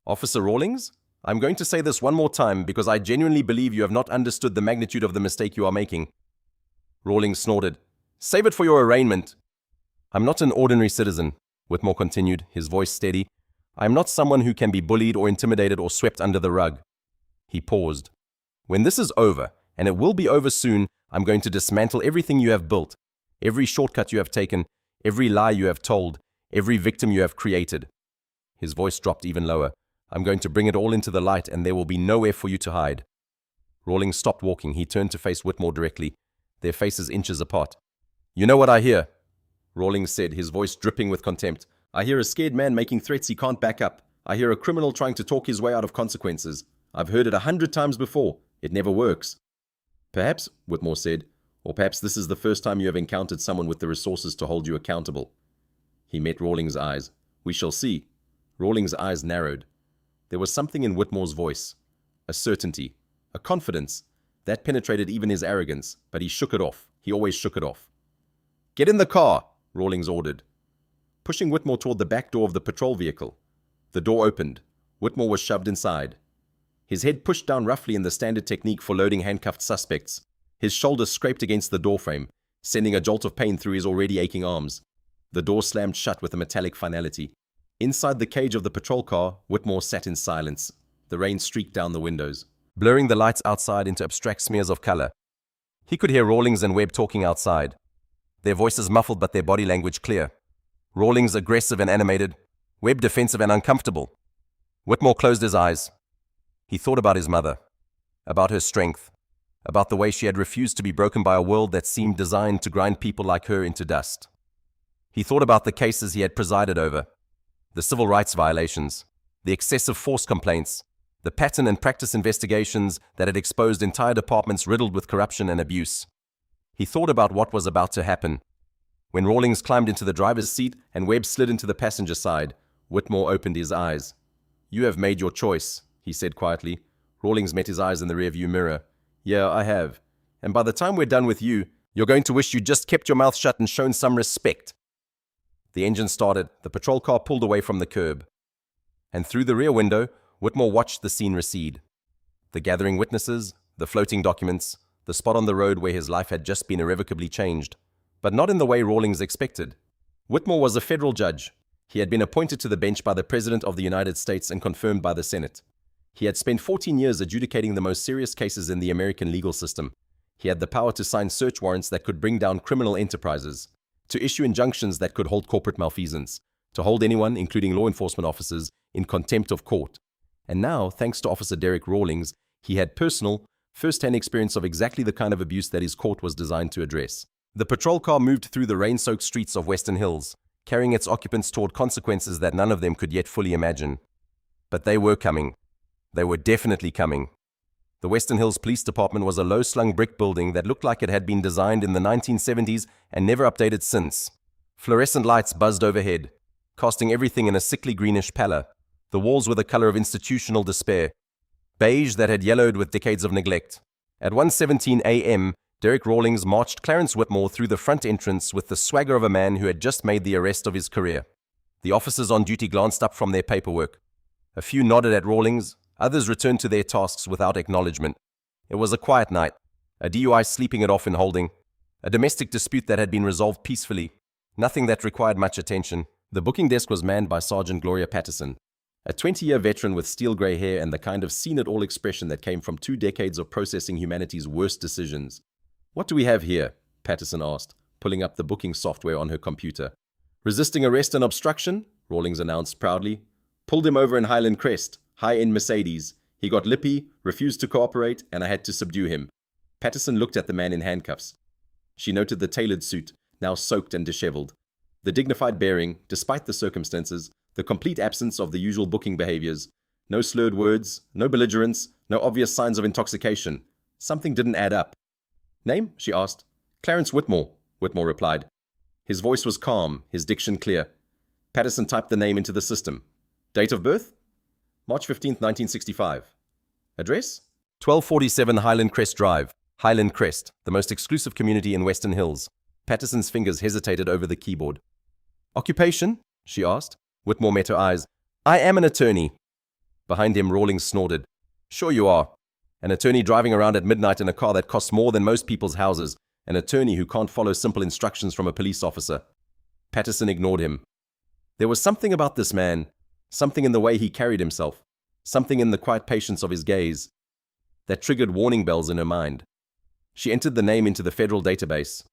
Speaker 1: Officer Rawlings, I'm going to say this one more time because I genuinely believe you have not understood the magnitude of the mistake you are making. Rawlings snorted. Save it for your arraignment. I'm not an ordinary citizen, Whitmore continued, his voice steady. I am not someone who can be bullied or intimidated or swept under the rug. He paused. When this is over, and it will be over soon, I'm going to dismantle everything you have built, every shortcut you have taken, every lie you have told, every victim you have created. His voice dropped even lower. I'm going to bring it all into the light, and there will be nowhere for you to hide. Rawlings stopped walking. He turned to face Whitmore directly, their faces inches apart. You know what I hear? Rawlings said, his voice dripping with contempt. I hear a scared man making threats he can't back up. I hear a criminal trying to talk his way out of consequences. I've heard it 100 times before. It never works. Perhaps, Whitmore said, or perhaps this is the first time you have encountered someone with the resources to hold you accountable. He met Rawlings' eyes. We shall see. Rawlings' eyes narrowed. There was something in Whitmore's voice, a certainty, a confidence, that penetrated even his arrogance, but he shook it off. He always shook it off. Get in the car, Rawlings ordered, pushing Whitmore toward the back door of the patrol vehicle. The door opened. Whitmore was shoved inside. His head pushed down roughly in the standard technique for loading handcuffed suspects. His shoulders scraped against the doorframe, sending a jolt of pain through his already aching arms. The door slammed shut with a metallic finality. Inside the cage of the patrol car, Whitmore sat in silence. The rain streaked down the windows, blurring the lights outside into abstract smears of color. He could hear Rawlings and Webb talking outside, their voices muffled but their body language clear. Rawlings aggressive and animated, Webb defensive and uncomfortable. Whitmore closed his eyes. He thought about his mother, about her strength, about the way she had refused to be broken by a world that seemed designed to grind people like her into dust. He thought about the cases he had presided over, the civil rights violations, the excessive force complaints, the pattern and practice investigations that had exposed entire departments riddled with corruption and abuse. He thought about what was about to happen. When Rawlings climbed into the driver's seat and Webb slid into the passenger side, Whitmore opened his eyes. You have made your choice, he said quietly. Rawlings met his eyes in the rearview mirror. Yeah, I have. And by the time we're done with you, you're going to wish you just kept your mouth shut and shown some respect. The engine started. The patrol car pulled away from the curb. And through the rear window, Whitmore watched the scene recede. The gathering witnesses, the floating documents, the spot on the road where his life had just been irrevocably changed. But not in the way Rawlings expected. Whitmore was a federal judge. He had been appointed to the bench by the President of the United States and confirmed by the Senate. He had spent 14 years adjudicating the most serious cases in the American legal system. He had the power to sign search warrants that could bring down criminal enterprises, to issue injunctions that could hold corporate malfeasance, to hold anyone, including law enforcement officers, in contempt of court. And now, thanks to Officer Derek Rawlings, he had personal, first-hand experience of exactly the kind of abuse that his court was designed to address. The patrol car moved through the rain-soaked streets of Western Hills, carrying its occupants toward consequences that none of them could yet fully imagine. But they were coming. They were definitely coming. The Western Hills Police Department was a low-slung brick building that looked like it had been designed in the 1970s and never updated since. Fluorescent lights buzzed overhead, casting everything in a sickly greenish pallor. The walls were the color of institutional despair, beige that had yellowed with decades of neglect. At 1:17 a.m., Derek Rawlings marched Clarence Whitmore through the front entrance with the swagger of a man who had just made the arrest of his career. The officers on duty glanced up from their paperwork. A few nodded at Rawlings, others returned to their tasks without acknowledgement. It was a quiet night, a DUI sleeping it off in holding, a domestic dispute that had been resolved peacefully, nothing that required much attention. The booking desk was manned by Sergeant Gloria Patterson, a 20-year veteran with steel-grey hair and the kind of seen-it-all expression that came from 2 decades of processing humanity's worst decisions. "What do we have here?" Patterson asked, pulling up the booking software on her computer. "Resisting arrest and obstruction," Rawlings announced proudly. "Pulled him over in Highland Crest, high-end Mercedes. He got lippy, refused to cooperate, and I had to subdue him." Patterson looked at the man in handcuffs. She noted the tailored suit, now soaked and disheveled. The dignified bearing, despite the circumstances, the complete absence of the usual booking behaviors. No slurred words, no belligerence, no obvious signs of intoxication. Something didn't add up. "Name?" she asked. "Clarence Whitmore," Whitmore replied. His voice was calm, his diction clear. Patterson typed the name into the system. "Date of birth?" "March 15th, 1965. "Address?" 1247 Highland Crest Drive, Highland Crest, the most exclusive community in Western Hills. Patterson's fingers hesitated over the keyboard. "Occupation?" she asked. Whitmore met her eyes. "I am an attorney." Behind him, Rawlings snorted. "Sure you are. An attorney driving around at midnight in a car that costs more than most people's houses. An attorney who can't follow simple instructions from a police officer." Patterson ignored him. There was something about this man, something in the way he carried himself, something in the quiet patience of his gaze, that triggered warning bells in her mind. She entered the name into the federal database.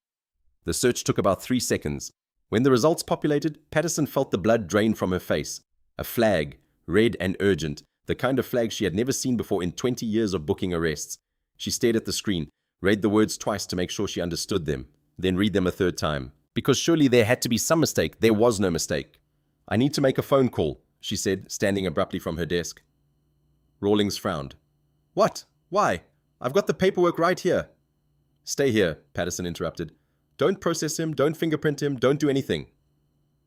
Speaker 1: The search took about 3 seconds. When the results populated, Patterson felt the blood drain from her face. A flag, red and urgent, the kind of flag she had never seen before in 20 years of booking arrests. She stared at the screen, read the words twice to make sure she understood them, then read them a 3rd time. Because surely there had to be some mistake. There was no mistake. "I need to make a phone call," she said, standing abruptly from her desk. Rawlings frowned. "What? Why? I've got the paperwork right here." "Stay here," Patterson interrupted. "Don't process him, don't fingerprint him, don't do anything."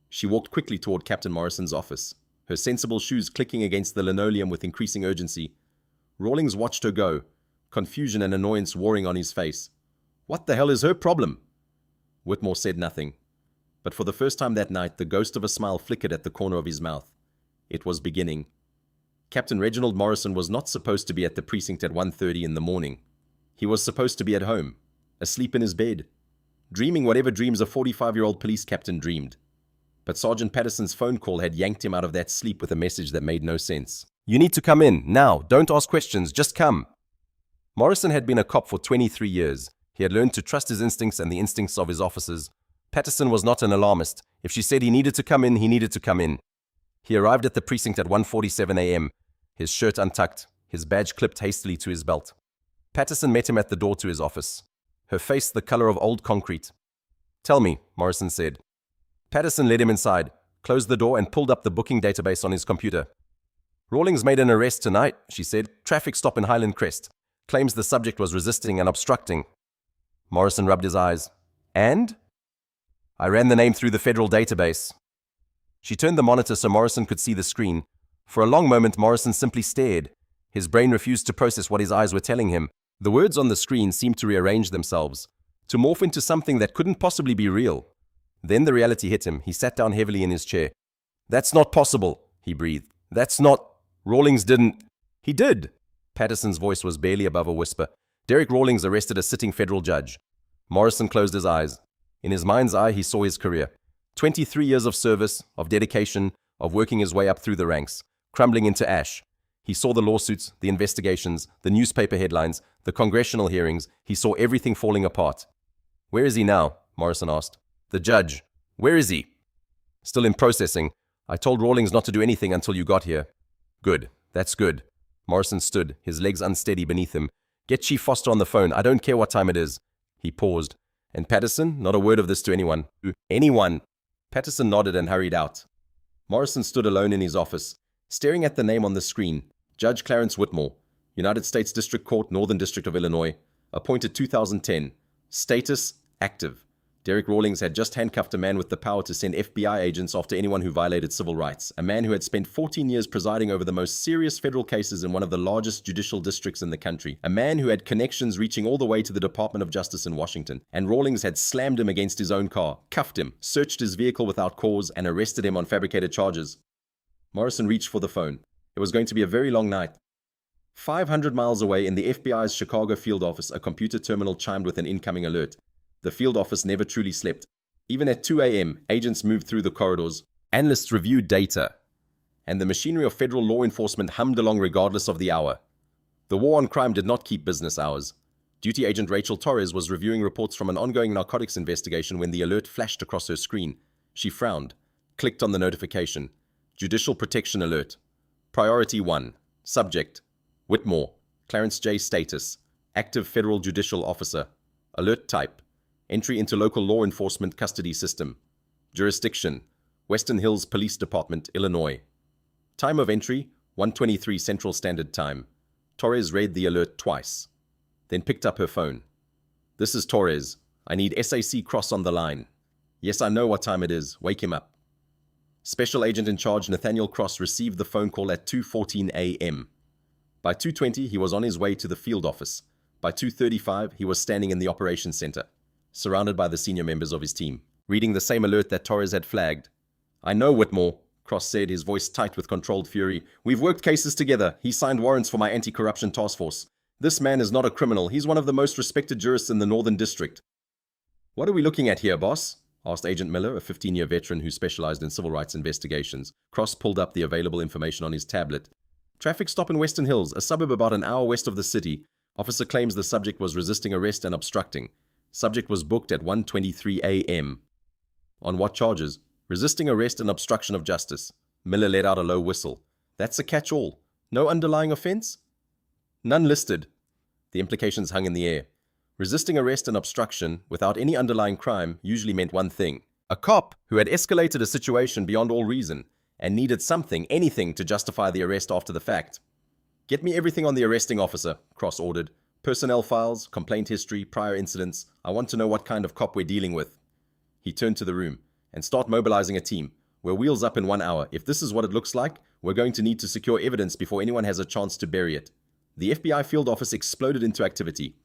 Speaker 1: She walked quickly toward Captain Morrison's office, her sensible shoes clicking against the linoleum with increasing urgency. Rawlings watched her go, confusion and annoyance warring on his face. What the hell is her problem? Whitmore said nothing, but for the first time that night, the ghost of a smile flickered at the corner of his mouth. It was beginning. Captain Reginald Morrison was not supposed to be at the precinct at 1:30 in the morning. He was supposed to be at home, asleep in his bed, dreaming whatever dreams a 45-year-old police captain dreamed. But Sergeant Patterson's phone call had yanked him out of that sleep with a message that made no sense. "You need to come in, now. Don't ask questions, just come." Morrison had been a cop for 23 years. He had learned to trust his instincts and the instincts of his officers. Patterson was not an alarmist. If she said he needed to come in, he needed to come in. He arrived at the precinct at 1:47 a.m., his shirt untucked, his badge clipped hastily to his belt. Patterson met him at the door to his office, her face the color of old concrete. "Tell me," Morrison said. Patterson led him inside, closed the door, and pulled up the booking database on his computer. "Rawlings made an arrest tonight," she said. "Traffic stop in Highland Crest. Claims the subject was resisting and obstructing." Morrison rubbed his eyes. "And?" "I ran the name through the federal database." She turned the monitor so Morrison could see the screen. For a long moment, Morrison simply stared. His brain refused to process what his eyes were telling him. The words on the screen seemed to rearrange themselves, to morph into something that couldn't possibly be real. Then the reality hit him. He sat down heavily in his chair. "That's not possible," he breathed. "That's not... Rawlings didn't..." "He did." Patterson's voice was barely above a whisper. "Derek Rawlings arrested a sitting federal judge." Morrison closed his eyes. In his mind's eye, he saw his career. 23 years of service, of dedication, of working his way up through the ranks, crumbling into ash. He saw the lawsuits, the investigations, the newspaper headlines, the congressional hearings. He saw everything falling apart. "Where is he now?" Morrison asked. "The judge. Where is he?" "Still in processing. I told Rawlings not to do anything until you got here." "Good. That's good." Morrison stood, his legs unsteady beneath him. "Get Chief Foster on the phone. I don't care what time it is." He paused. "And Patterson, not a word of this to anyone." "Anyone." Patterson nodded and hurried out. Morrison stood alone in his office, staring at the name on the screen. Judge Clarence Whitmore. United States District Court, Northern District of Illinois. Appointed 2010. Status: active. Derek Rawlings had just handcuffed a man with the power to send FBI agents after anyone who violated civil rights, a man who had spent 14 years presiding over the most serious federal cases in one of the largest judicial districts in the country, a man who had connections reaching all the way to the Department of Justice in Washington, and Rawlings had slammed him against his own car, cuffed him, searched his vehicle without cause, and arrested him on fabricated charges. Morrison reached for the phone. It was going to be a very long night. 500 miles away in the FBI's Chicago field office, a computer terminal chimed with an incoming alert. The field office never truly slept. Even at 2 a.m., agents moved through the corridors, analysts reviewed data, and the machinery of federal law enforcement hummed along regardless of the hour. The war on crime did not keep business hours. Duty Agent Rachel Torres was reviewing reports from an ongoing narcotics investigation when the alert flashed across her screen. She frowned, clicked on the notification. Judicial Protection Alert. Priority 1. Subject: Whitmore, Clarence J. Status, Active Federal Judicial Officer. Alert Type: Entry into Local Law Enforcement Custody System. Jurisdiction: Western Hills Police Department, Illinois. Time of entry: 1:23 Central Standard Time. Torres read the alert twice, then picked up her phone. This is Torres. I need SAC Cross on the line. Yes, I know what time it is. Wake him up. Special Agent in Charge Nathaniel Cross received the phone call at 2:14 a.m. By 2:20, he was on his way to the field office. By 2:35, he was standing in the operations center, surrounded by the senior members of his team, reading the same alert that Torres had flagged. I know Whitmore, Cross said, his voice tight with controlled fury. We've worked cases together. He signed warrants for my anti-corruption task force. This man is not a criminal. He's one of the most respected jurists in the Northern District. What are we looking at here, boss? Asked Agent Miller, a 15-year veteran who specialized in civil rights investigations. Cross pulled up the available information on his tablet. Traffic stop in Western Hills, a suburb about an hour west of the city. Officer claims the subject was resisting arrest and obstructing. Subject was booked at 1:23 a.m. On what charges? Resisting arrest and obstruction of justice. Miller let out a low whistle. That's a catch-all. No underlying offense? None listed. The implications hung in the air. Resisting arrest and obstruction without any underlying crime usually meant one thing: a cop who had escalated a situation beyond all reason and needed something, anything, to justify the arrest after the fact. Get me everything on the arresting officer, Cross ordered. Personnel files, complaint history, prior incidents. I want to know what kind of cop we're dealing with. He turned to the room. And start mobilizing a team. We're wheels up in 1 hour. If this is what it looks like, we're going to need to secure evidence before anyone has a chance to bury it. The FBI field office exploded into activity.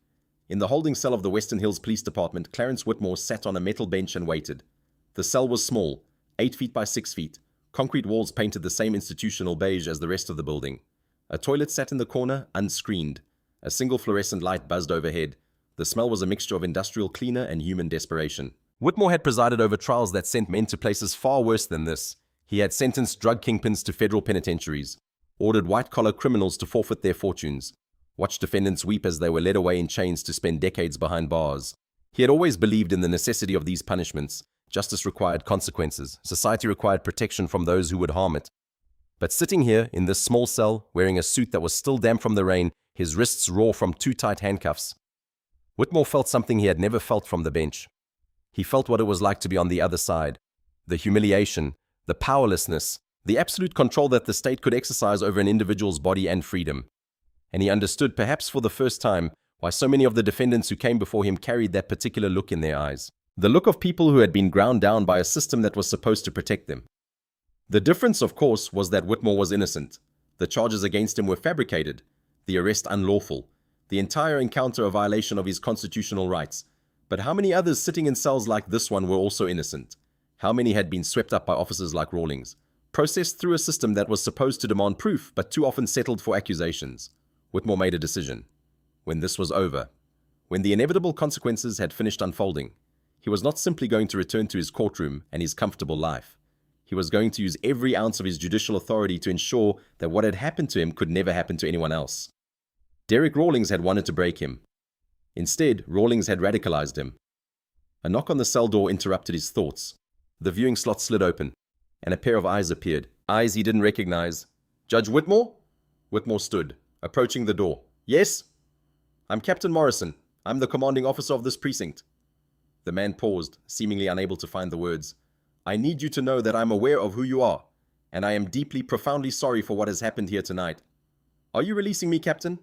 Speaker 1: In the holding cell of the Western Hills Police Department, Clarence Whitmore sat on a metal bench and waited. The cell was small, 8 feet by 6 feet. Concrete walls painted the same institutional beige as the rest of the building. A toilet sat in the corner, unscreened. A single fluorescent light buzzed overhead. The smell was a mixture of industrial cleaner and human desperation. Whitmore had presided over trials that sent men to places far worse than this. He had sentenced drug kingpins to federal penitentiaries, ordered white-collar criminals to forfeit their fortunes, watched defendants weep as they were led away in chains to spend decades behind bars. He had always believed in the necessity of these punishments. Justice required consequences. Society required protection from those who would harm it. But sitting here in this small cell, wearing a suit that was still damp from the rain, his wrists raw from too tight handcuffs, Whitmore felt something he had never felt from the bench. He felt what it was like to be on the other side. The humiliation, the powerlessness, the absolute control that the state could exercise over an individual's body and freedom. And he understood, perhaps for the first time, why so many of the defendants who came before him carried that particular look in their eyes. The look of people who had been ground down by a system that was supposed to protect them. The difference, of course, was that Whitmore was innocent. The charges against him were fabricated, the arrest unlawful, the entire encounter a violation of his constitutional rights. But how many others sitting in cells like this one were also innocent? How many had been swept up by officers like Rawlings, processed through a system that was supposed to demand proof, but too often settled for accusations? Whitmore made a decision. When this was over, when the inevitable consequences had finished unfolding, he was not simply going to return to his courtroom and his comfortable life. He was going to use every ounce of his judicial authority to ensure that what had happened to him could never happen to anyone else. Derek Rawlings had wanted to break him. Instead, Rawlings had radicalized him. A knock on the cell door interrupted his thoughts. The viewing slot slid open, and a pair of eyes appeared. Eyes he didn't recognize. Judge Whitmore? Whitmore stood, approaching the door. Yes? I'm Captain Morrison. I'm the commanding officer of this precinct. The man paused, seemingly unable to find the words. I need you to know that I'm aware of who you are, and I am deeply, profoundly sorry for what has happened here tonight. Are you releasing me, Captain?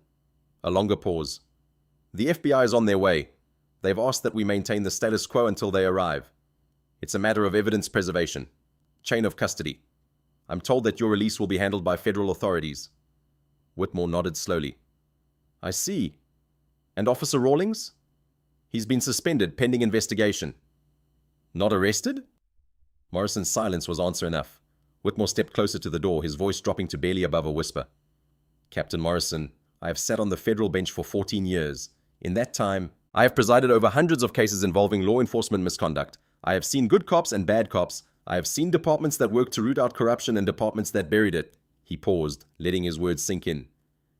Speaker 1: A longer pause. The FBI is on their way. They've asked that we maintain the status quo until they arrive. It's a matter of evidence preservation. Chain of custody. I'm told that your release will be handled by federal authorities. Whitmore nodded slowly. I see. And Officer Rawlings? He's been suspended pending investigation. Not arrested? Morrison's silence was answer enough. Whitmore stepped closer to the door, his voice dropping to barely above a whisper. Captain Morrison, I have sat on the federal bench for 14 years. In that time, I have presided over hundreds of cases involving law enforcement misconduct. I have seen good cops and bad cops. I have seen departments that worked to root out corruption and departments that buried it. He paused, letting his words sink in.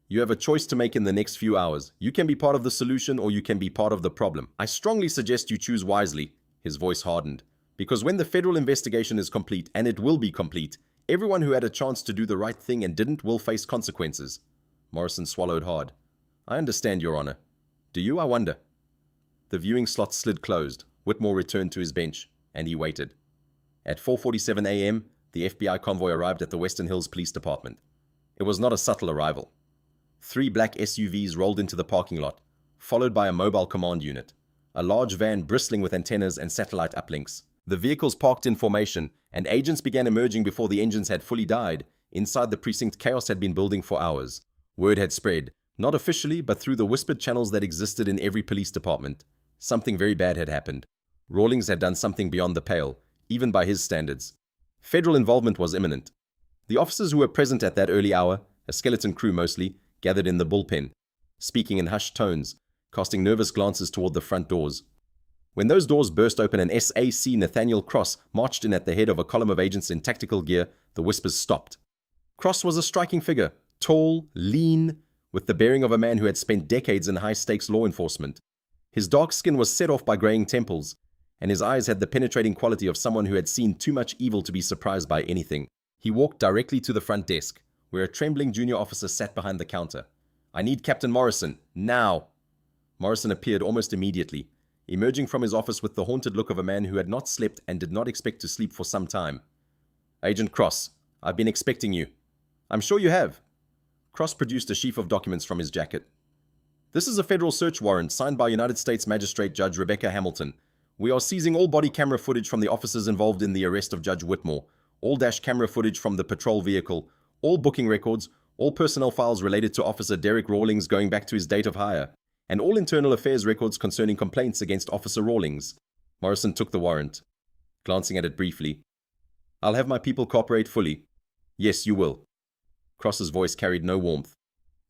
Speaker 1: You have a choice to make in the next few hours. You can be part of the solution or you can be part of the problem. I strongly suggest you choose wisely. His voice hardened. Because when the federal investigation is complete, and it will be complete, everyone who had a chance to do the right thing and didn't will face consequences. Morrison swallowed hard. I understand, Your Honor. Do you, I wonder? The viewing slot slid closed. Whitmore returned to his bench, and he waited. At 4:47 a.m., the FBI convoy arrived at the Western Hills Police Department. It was not a subtle arrival. 3 black SUVs rolled into the parking lot, followed by a mobile command unit, a large van bristling with antennas and satellite uplinks. The vehicles parked in formation, and agents began emerging before the engines had fully died. Inside the precinct, chaos had been building for hours. Word had spread, not officially, but through the whispered channels that existed in every police department. Something very bad had happened. Rawlings had done something beyond the pale, even by his standards. Federal involvement was imminent. The officers who were present at that early hour, a skeleton crew mostly, gathered in the bullpen, speaking in hushed tones, casting nervous glances toward the front doors. When those doors burst open and SAC Nathaniel Cross marched in at the head of a column of agents in tactical gear, the whispers stopped. Cross was a striking figure, tall, lean, with the bearing of a man who had spent decades in high-stakes law enforcement. His dark skin was set off by graying temples, and his eyes had the penetrating quality of someone who had seen too much evil to be surprised by anything. He walked directly to the front desk, where a trembling junior officer sat behind the counter. I need Captain Morrison, now! Morrison appeared almost immediately, emerging from his office with the haunted look of a man who had not slept and did not expect to sleep for some time. Agent Cross, I've been expecting you. I'm sure you have. Cross produced a sheaf of documents from his jacket. This is a federal search warrant signed by United States Magistrate Judge Rebecca Hamilton. We are seizing all body camera footage from the officers involved in the arrest of Judge Whitmore, all dash camera footage from the patrol vehicle, all booking records, all personnel files related to Officer Derek Rawlings going back to his date of hire, and all internal affairs records concerning complaints against Officer Rawlings. Morrison took the warrant, glancing at it briefly. I'll have my people cooperate fully. Yes, you will. Cross's voice carried no warmth.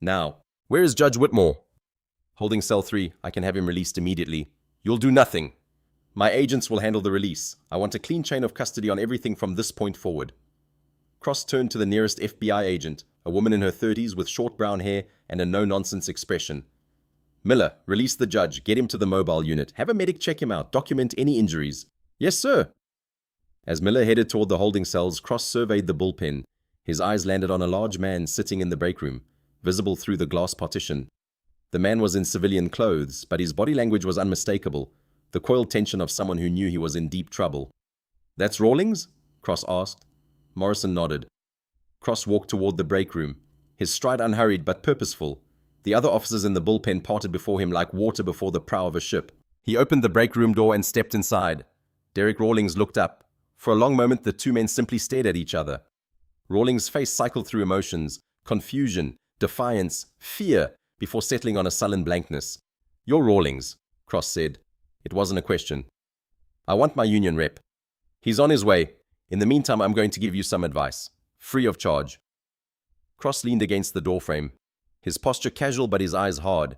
Speaker 1: Now, where is Judge Whitmore? Holding cell 3, I can have him released immediately. You'll do nothing. My agents will handle the release. I want a clean chain of custody on everything from this point forward. Cross turned to the nearest FBI agent, a woman in her 30s with short brown hair and a no-nonsense expression. Miller, release the judge, get him to the mobile unit, have a medic check him out, document any injuries. Yes, sir. As Miller headed toward the holding cells, Cross surveyed the bullpen. His eyes landed on a large man sitting in the break room, visible through the glass partition. The man was in civilian clothes, but his body language was unmistakable, the coiled tension of someone who knew he was in deep trouble. That's Rawlings? Cross asked. Morrison nodded. Cross walked toward the break room, his stride unhurried but purposeful. The other officers in the bullpen parted before him like water before the prow of a ship. He opened the break room door and stepped inside. Derek Rawlings looked up. For a long moment, the two men simply stared at each other. Rawlings' face cycled through emotions, confusion, defiance, fear, before settling on a sullen blankness. You're Rawlings, Cross said. It wasn't a question. I want my union rep. He's on his way. In the meantime, I'm going to give you some advice. Free of charge. Cross leaned against the doorframe, his posture casual but his eyes hard.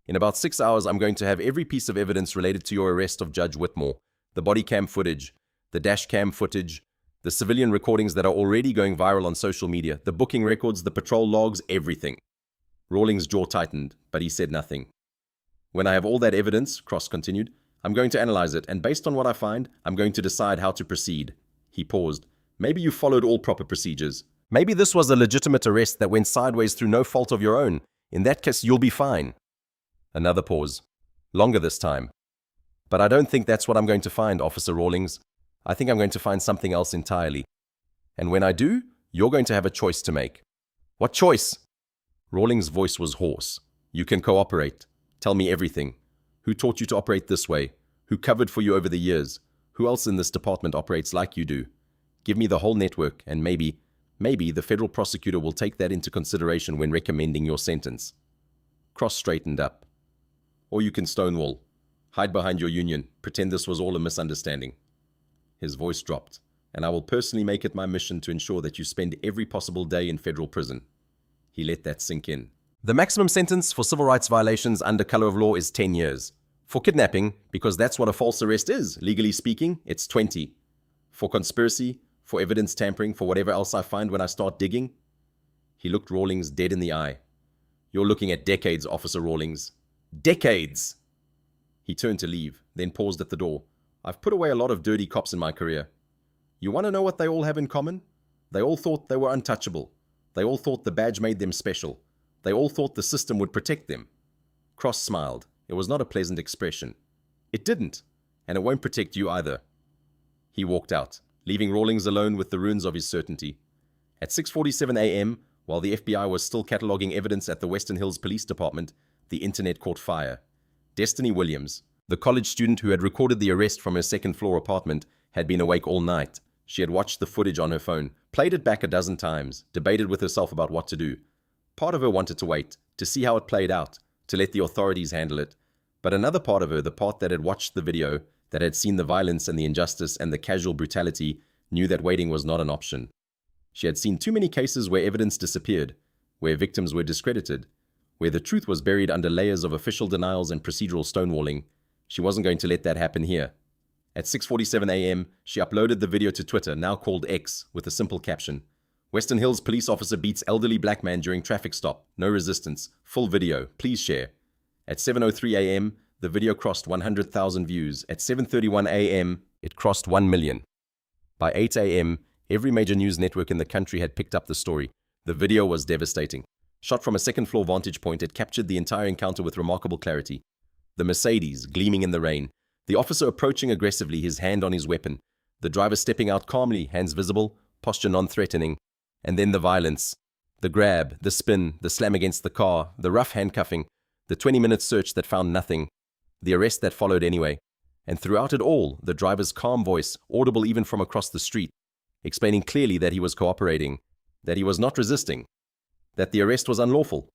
Speaker 1: In about 6 hours, I'm going to have every piece of evidence related to your arrest of Judge Whitmore. The body cam footage, the dash cam footage, the civilian recordings that are already going viral on social media, the booking records, the patrol logs, everything. Rawlings' jaw tightened, but he said nothing. When I have all that evidence, Cross continued, I'm going to analyze it, and based on what I find, I'm going to decide how to proceed. He paused. Maybe you followed all proper procedures. Maybe this was a legitimate arrest that went sideways through no fault of your own. In that case, you'll be fine. Another pause. Longer this time. But I don't think that's what I'm going to find, Officer Rawlings. I think I'm going to find something else entirely. And when I do, you're going to have a choice to make. What choice? Rawlings' voice was hoarse. You can cooperate. Tell me everything. Who taught you to operate this way? Who covered for you over the years? Who else in this department operates like you do? Give me the whole network, and maybe the federal prosecutor will take that into consideration when recommending your sentence. Cross straightened up. Or you can stonewall. Hide behind your union. Pretend this was all a misunderstanding. His voice dropped. And I will personally make it my mission to ensure that you spend every possible day in federal prison. He let that sink in. The maximum sentence for civil rights violations under color of law is 10 years. For kidnapping, because that's what a false arrest is, legally speaking, it's 20. For conspiracy, for evidence tampering, for whatever else I find when I start digging. He looked Rawlings dead in the eye. You're looking at decades, Officer Rawlings. Decades! He turned to leave, then paused at the door. I've put away a lot of dirty cops in my career. You want to know what they all have in common? They all thought they were untouchable. They all thought the badge made them special. They all thought the system would protect them. Cross smiled. It was not a pleasant expression. It didn't, and it won't protect you either. He walked out, leaving Rawlings alone with the ruins of his certainty. At 6:47 a.m., while the FBI was still cataloging evidence at the Western Hills Police Department, the internet caught fire. Destiny Williams, the college student who had recorded the arrest from her second-floor apartment, had been awake all night. She had watched the footage on her phone, played it back a dozen times, debated with herself about what to do. Part of her wanted to wait, to see how it played out, to let the authorities handle it. But another part of her, the part that had watched the video, that had seen the violence and the injustice and the casual brutality, knew that waiting was not an option. She had seen too many cases where evidence disappeared, where victims were discredited, where the truth was buried under layers of official denials and procedural stonewalling. She wasn't going to let that happen here. At 6:47 a.m., she uploaded the video to Twitter, now called X, with a simple caption. Western Hills police officer beats elderly black man during traffic stop. No resistance. Full video. Please share. At 7:03 a.m., the video crossed 100,000 views. At 7:31 a.m., it crossed 1 million. By 8 a.m., every major news network in the country had picked up the story. The video was devastating. Shot from a second-floor vantage point, it captured the entire encounter with remarkable clarity. The Mercedes, gleaming in the rain. The officer approaching aggressively, his hand on his weapon. The driver stepping out calmly, hands visible, posture non-threatening. And then the violence. The grab, the spin, the slam against the car, the rough handcuffing, the 20-minute search that found nothing, the arrest that followed anyway. And throughout it all, the driver's calm voice, audible even from across the street, explaining clearly that he was cooperating, that he was not resisting, that the arrest was unlawful.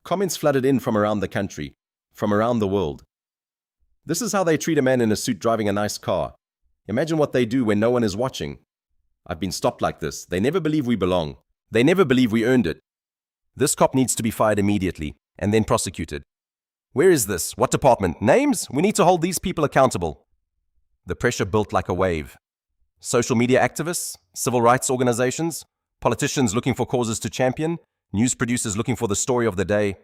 Speaker 1: Comments flooded in from around the country, from around the world. This is how they treat a man in a suit driving a nice car. Imagine what they do when no one is watching. I've been stopped like this. They never believe we belong. They never believe we earned it. This cop needs to be fired immediately, and then prosecuted. Where is this? What department? Names? We need to hold these people accountable. The pressure built like a wave. Social media activists, civil rights organizations, politicians looking for causes to champion, news producers looking for the story of the day.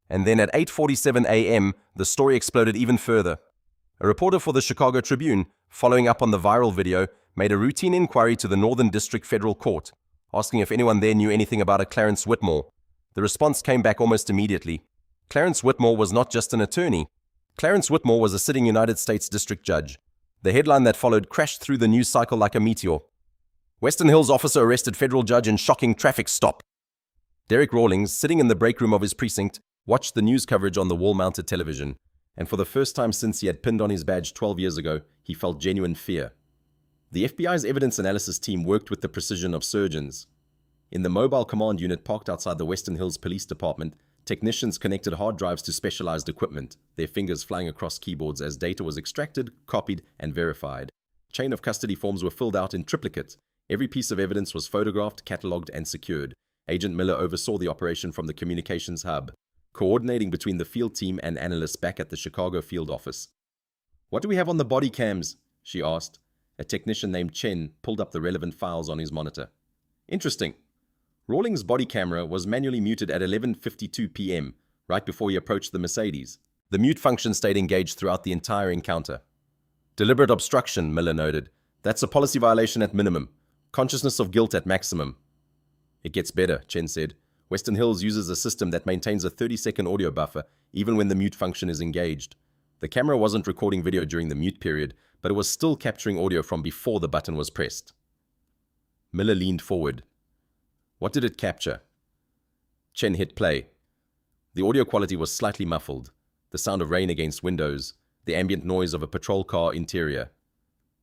Speaker 1: And then at 8:47 a.m., the story exploded even further. A reporter for the Chicago Tribune, following up on the viral video, made a routine inquiry to the Northern District Federal Court, asking if anyone there knew anything about a Clarence Whitmore. The response came back almost immediately. Clarence Whitmore was not just an attorney. Clarence Whitmore was a sitting United States District Judge. The headline that followed crashed through the news cycle like a meteor. Western Hills officer arrested federal judge in shocking traffic stop. Derek Rawlings, sitting in the break room of his precinct, watched the news coverage on the wall-mounted television, and for the first time since he had pinned on his badge 12 years ago, he felt genuine fear. The FBI's evidence analysis team worked with the precision of surgeons. In the mobile command unit parked outside the Western Hills Police Department, technicians connected hard drives to specialized equipment, their fingers flying across keyboards as data was extracted, copied, and verified. Chain of custody forms were filled out in triplicate. Every piece of evidence was photographed, catalogued, and secured. Agent Miller oversaw the operation from the communications hub, coordinating between the field team and analysts back at the Chicago field office. "What do we have on the body cams?" she asked. A technician named Chen pulled up the relevant files on his monitor. "Interesting. Rawlings' body camera was manually muted at 11:52 p.m., right before he approached the Mercedes. The mute function stayed engaged throughout the entire encounter." "Deliberate obstruction," Miller noted. "That's a policy violation at minimum. Consciousness of guilt at maximum." "It gets better," Chen said. Western Hills uses a system that maintains a 30-second audio buffer, even when the mute function is engaged. The camera wasn't recording video during the mute period, but it was still capturing audio from before the button was pressed. Miller leaned forward. "What did it capture?" Chen hit play. The audio quality was slightly muffled, the sound of rain against windows, the ambient noise of a patrol car interior.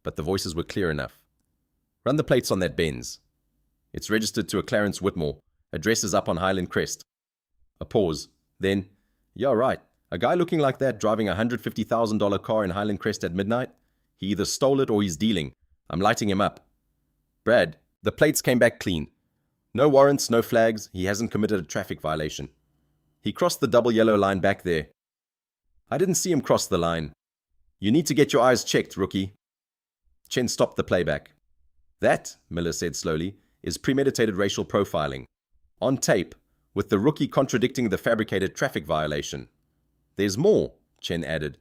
Speaker 1: But the voices were clear enough. "Run the plates on that Benz. It's registered to a Clarence Whitmore. Address is up on Highland Crest." A pause. Then, "Yeah, right. A guy looking like that driving a $150,000 car in Highland Crest at midnight? He either stole it or he's dealing. I'm lighting him up." "Brad, the plates came back clean. No warrants, no flags. He hasn't committed a traffic violation. He crossed the double yellow line back there." "I didn't see him cross the line." "You need to get your eyes checked, rookie." Chen stopped the playback. "That," Miller said slowly, "is premeditated racial profiling. On tape, with the rookie contradicting the fabricated traffic violation." "There's more," Chen added.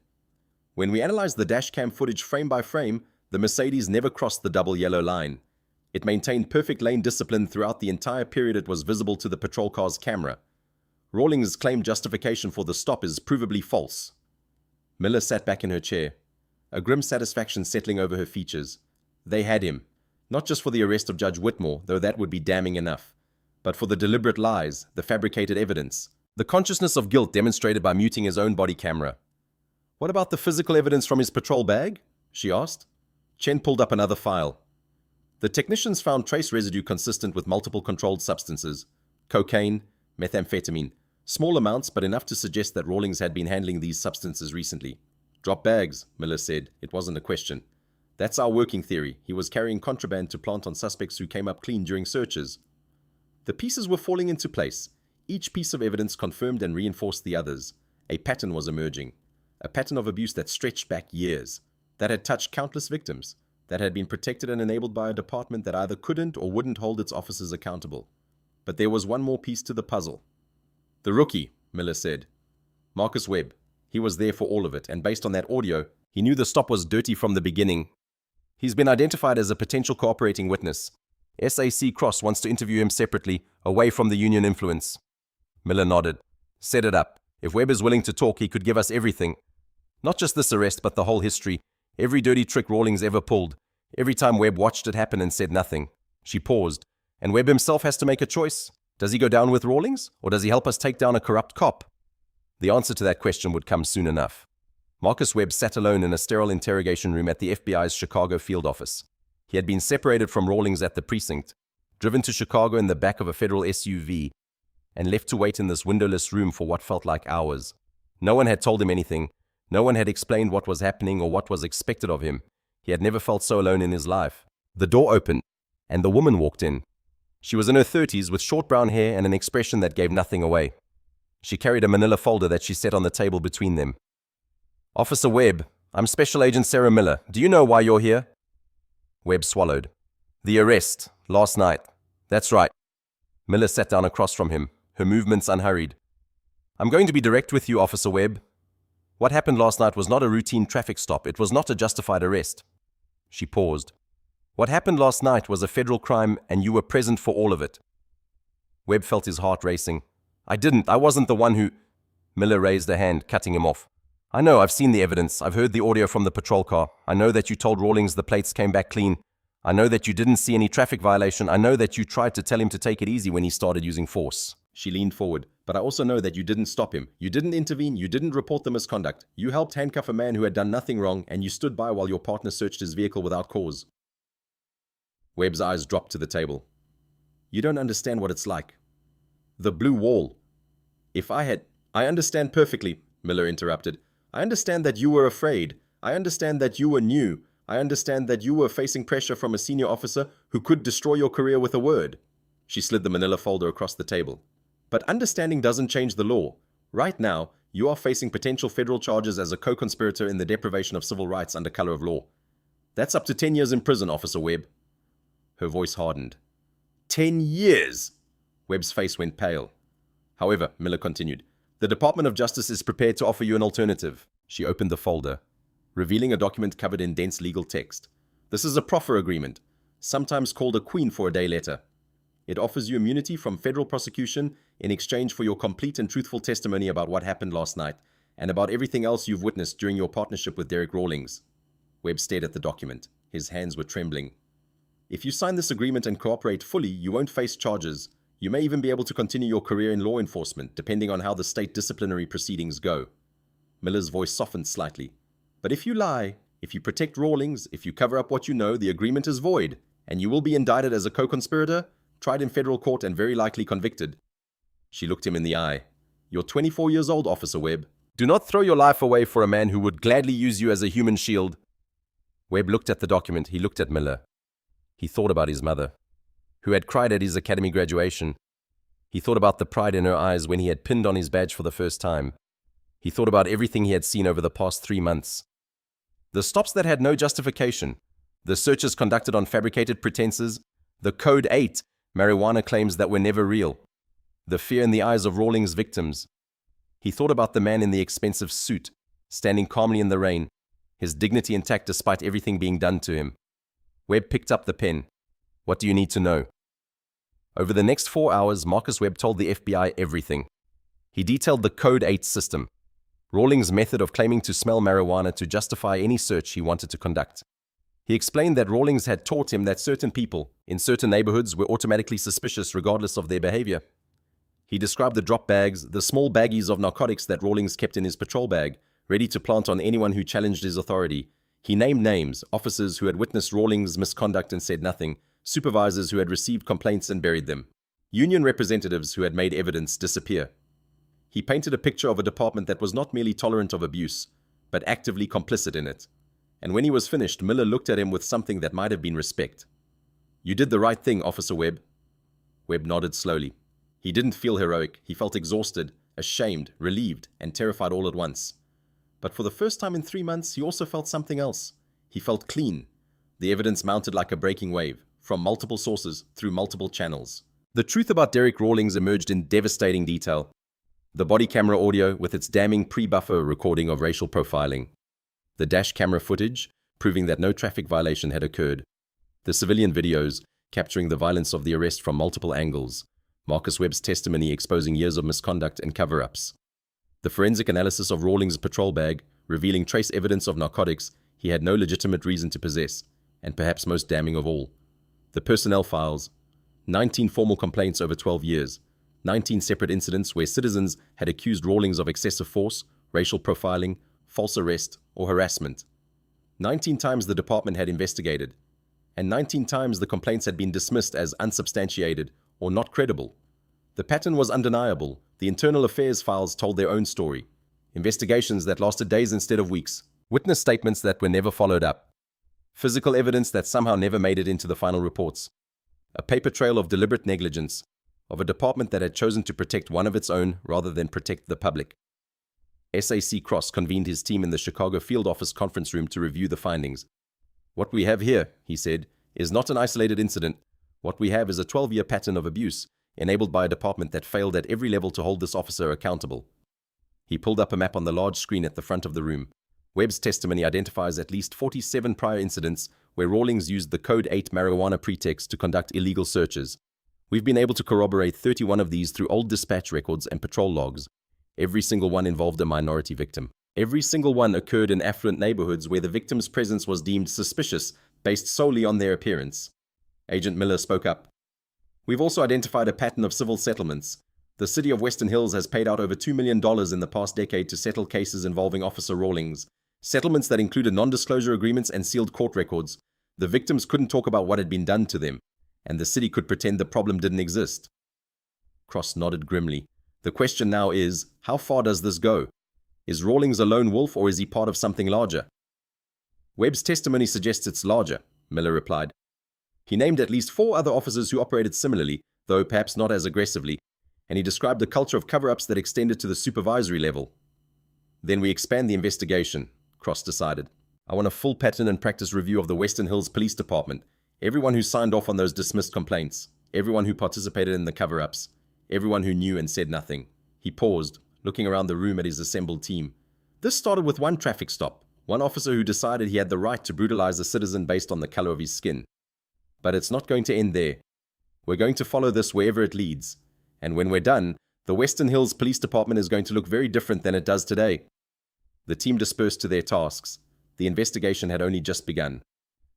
Speaker 1: "When we analyzed the dashcam footage frame by frame, the Mercedes never crossed the double yellow line. It maintained perfect lane discipline throughout the entire period it was visible to the patrol car's camera. Rawlings' claimed justification for the stop is provably false." Miller sat back in her chair, a grim satisfaction settling over her features. They had him, not just for the arrest of Judge Whitmore, though that would be damning enough, but for the deliberate lies, the fabricated evidence, the consciousness of guilt demonstrated by muting his own body camera. "What about the physical evidence from his patrol bag?" she asked. Chen pulled up another file. "The technicians found trace residue consistent with multiple controlled substances: cocaine, methamphetamine. Small amounts, but enough to suggest that Rawlings had been handling these substances recently." "Drop bags," Miller said. It wasn't a question. "That's our working theory. He was carrying contraband to plant on suspects who came up clean during searches." The pieces were falling into place. Each piece of evidence confirmed and reinforced the others. A pattern was emerging. A pattern of abuse that stretched back years, that had touched countless victims, that had been protected and enabled by a department that either couldn't or wouldn't hold its officers accountable. But there was one more piece to the puzzle. "The rookie," Miller said. "Marcus Webb. He was there for all of it, and based on that audio, he knew the stop was dirty from the beginning. He's been identified as a potential cooperating witness. SAC Cross wants to interview him separately, away from the union influence." Miller nodded. "Set it up. If Webb is willing to talk, he could give us everything. Not just this arrest, but the whole history. Every dirty trick Rawlings ever pulled. Every time Webb watched it happen and said nothing." She paused. "And Webb himself has to make a choice. Does he go down with Rawlings, or does he help us take down a corrupt cop?" The answer to that question would come soon enough. Marcus Webb sat alone in a sterile interrogation room at the FBI's Chicago field office. He had been separated from Rawlings at the precinct, driven to Chicago in the back of a federal SUV, and left to wait in this windowless room for what felt like hours. No one had told him anything. No one had explained what was happening or what was expected of him. He had never felt so alone in his life. The door opened, and the woman walked in. She was in her 30s with short brown hair and an expression that gave nothing away. She carried a manila folder that she set on the table between them. "Officer Webb, I'm Special Agent Sarah Miller. Do you know why you're here?" Webb swallowed. "The arrest, last night. That's right." Miller sat down across from him, her movements unhurried. "I'm going to be direct with you, Officer Webb. What happened last night was not a routine traffic stop. It was not a justified arrest." She paused. "What happened last night was a federal crime, and you were present for all of it." Webb felt his heart racing. I wasn't the one who—" Miller raised a hand, cutting him off. "I know, I've seen the evidence. I've heard the audio from the patrol car. I know that you told Rawlings the plates came back clean. I know that you didn't see any traffic violation. I know that you tried to tell him to take it easy when he started using force." She leaned forward. "But I also know that you didn't stop him. You didn't intervene. You didn't report the misconduct. You helped handcuff a man who had done nothing wrong, and you stood by while your partner searched his vehicle without cause." Webb's eyes dropped to the table. "You don't understand what it's like. The blue wall. I understand perfectly," Miller interrupted. "I understand that you were afraid. I understand that you were new. I understand that you were facing pressure from a senior officer who could destroy your career with a word." She slid the manila folder across the table. "But understanding doesn't change the law. Right now, you are facing potential federal charges as a co-conspirator in the deprivation of civil rights under color of law. That's up to 10 years in prison, Officer Webb." Her voice hardened. 10 years! Webb's face went pale. "However," Miller continued, "the Department of Justice is prepared to offer you an alternative." She opened the folder, revealing a document covered in dense legal text. "This is a proffer agreement, sometimes called a Queen for a Day letter. It offers you immunity from federal prosecution in exchange for your complete and truthful testimony about what happened last night and about everything else you've witnessed during your partnership with Derek Rawlings." Webb stared at the document. His hands were trembling. "If you sign this agreement and cooperate fully, you won't face charges. You may even be able to continue your career in law enforcement, depending on how the state disciplinary proceedings go. Miller's voice softened slightly. But if you lie, if you protect Rawlings, if you cover up what you know, the agreement is void, and you will be indicted as a co-conspirator, tried in federal court, and very likely convicted. She looked him in the eye. You're 24 years old, Officer Webb. Do not throw your life away for a man who would gladly use you as a human shield. Webb looked at the document. He looked at Miller. He thought about his mother, who had cried at his academy graduation. He thought about the pride in her eyes when he had pinned on his badge for the first time. He thought about everything he had seen over the past 3 months. The stops that had no justification, the searches conducted on fabricated pretenses, the Code 8 marijuana claims that were never real, the fear in the eyes of Rawlings' victims. He thought about the man in the expensive suit, standing calmly in the rain, his dignity intact despite everything being done to him. Webb picked up the pen. What do you need to know? Over the next 4 hours, Marcus Webb told the FBI everything. He detailed the Code 8 system, Rawlings' method of claiming to smell marijuana to justify any search he wanted to conduct. He explained that Rawlings had taught him that certain people in certain neighborhoods were automatically suspicious regardless of their behavior. He described the drop bags, the small baggies of narcotics that Rawlings kept in his patrol bag, ready to plant on anyone who challenged his authority. He named names, officers who had witnessed Rawlings' misconduct and said nothing, supervisors who had received complaints and buried them, union representatives who had made evidence disappear. He painted a picture of a department that was not merely tolerant of abuse, but actively complicit in it. And when he was finished, Miller looked at him with something that might have been respect. You did the right thing, Officer Webb. Webb nodded slowly. He didn't feel heroic. He felt exhausted, ashamed, relieved, and terrified all at once. But for the first time in 3 months, he also felt something else. He felt clean. The evidence mounted like a breaking wave, from multiple sources, through multiple channels. The truth about Derek Rawlings emerged in devastating detail. The body camera audio with its damning pre-buffer recording of racial profiling. The dash camera footage, proving that no traffic violation had occurred. The civilian videos, capturing the violence of the arrest from multiple angles. Marcus Webb's testimony exposing years of misconduct and cover-ups. The forensic analysis of Rawlings' patrol bag, revealing trace evidence of narcotics he had no legitimate reason to possess, and perhaps most damning of all, the personnel files. 19 formal complaints over 12 years. 19 separate incidents where citizens had accused Rawlings of excessive force, racial profiling, false arrest, or harassment. 19 times the department had investigated, and 19 times the complaints had been dismissed as unsubstantiated or not credible. The pattern was undeniable. The internal affairs files told their own story. Investigations that lasted days instead of weeks. Witness statements that were never followed up. Physical evidence that somehow never made it into the final reports. A paper trail of deliberate negligence, of a department that had chosen to protect one of its own rather than protect the public. SAC Cross convened his team in the Chicago field office conference room to review the findings. What we have here, he said, is not an isolated incident. What we have is a 12-year pattern of abuse, enabled by a department that failed at every level to hold this officer accountable. He pulled up a map on the large screen at the front of the room. Webb's testimony identifies at least 47 prior incidents where Rawlings used the Code 8 marijuana pretext to conduct illegal searches. We've been able to corroborate 31 of these through old dispatch records and patrol logs. Every single one involved a minority victim. Every single one occurred in affluent neighborhoods where the victim's presence was deemed suspicious based solely on their appearance. Agent Miller spoke up. We've also identified a pattern of civil settlements. The city of Western Hills has paid out over $2 million in the past decade to settle cases involving Officer Rawlings. Settlements that included non-disclosure agreements and sealed court records. The victims couldn't talk about what had been done to them, and the city could pretend the problem didn't exist. Cross nodded grimly. The question now is, how far does this go? Is Rawlings a lone wolf or is he part of something larger? Webb's testimony suggests it's larger, Miller replied. He named at least 4 other officers who operated similarly, though perhaps not as aggressively, and he described a culture of cover-ups that extended to the supervisory level. Then we expand the investigation, Cross decided. I want a full pattern and practice review of the Western Hills Police Department, everyone who signed off on those dismissed complaints, everyone who participated in the cover-ups, everyone who knew and said nothing. He paused, looking around the room at his assembled team. This started with one traffic stop, one officer who decided he had the right to brutalize a citizen based on the color of his skin. But it's not going to end there. We're going to follow this wherever it leads. And when we're done, the Western Hills Police Department is going to look very different than it does today. The team dispersed to their tasks. The investigation had only just begun.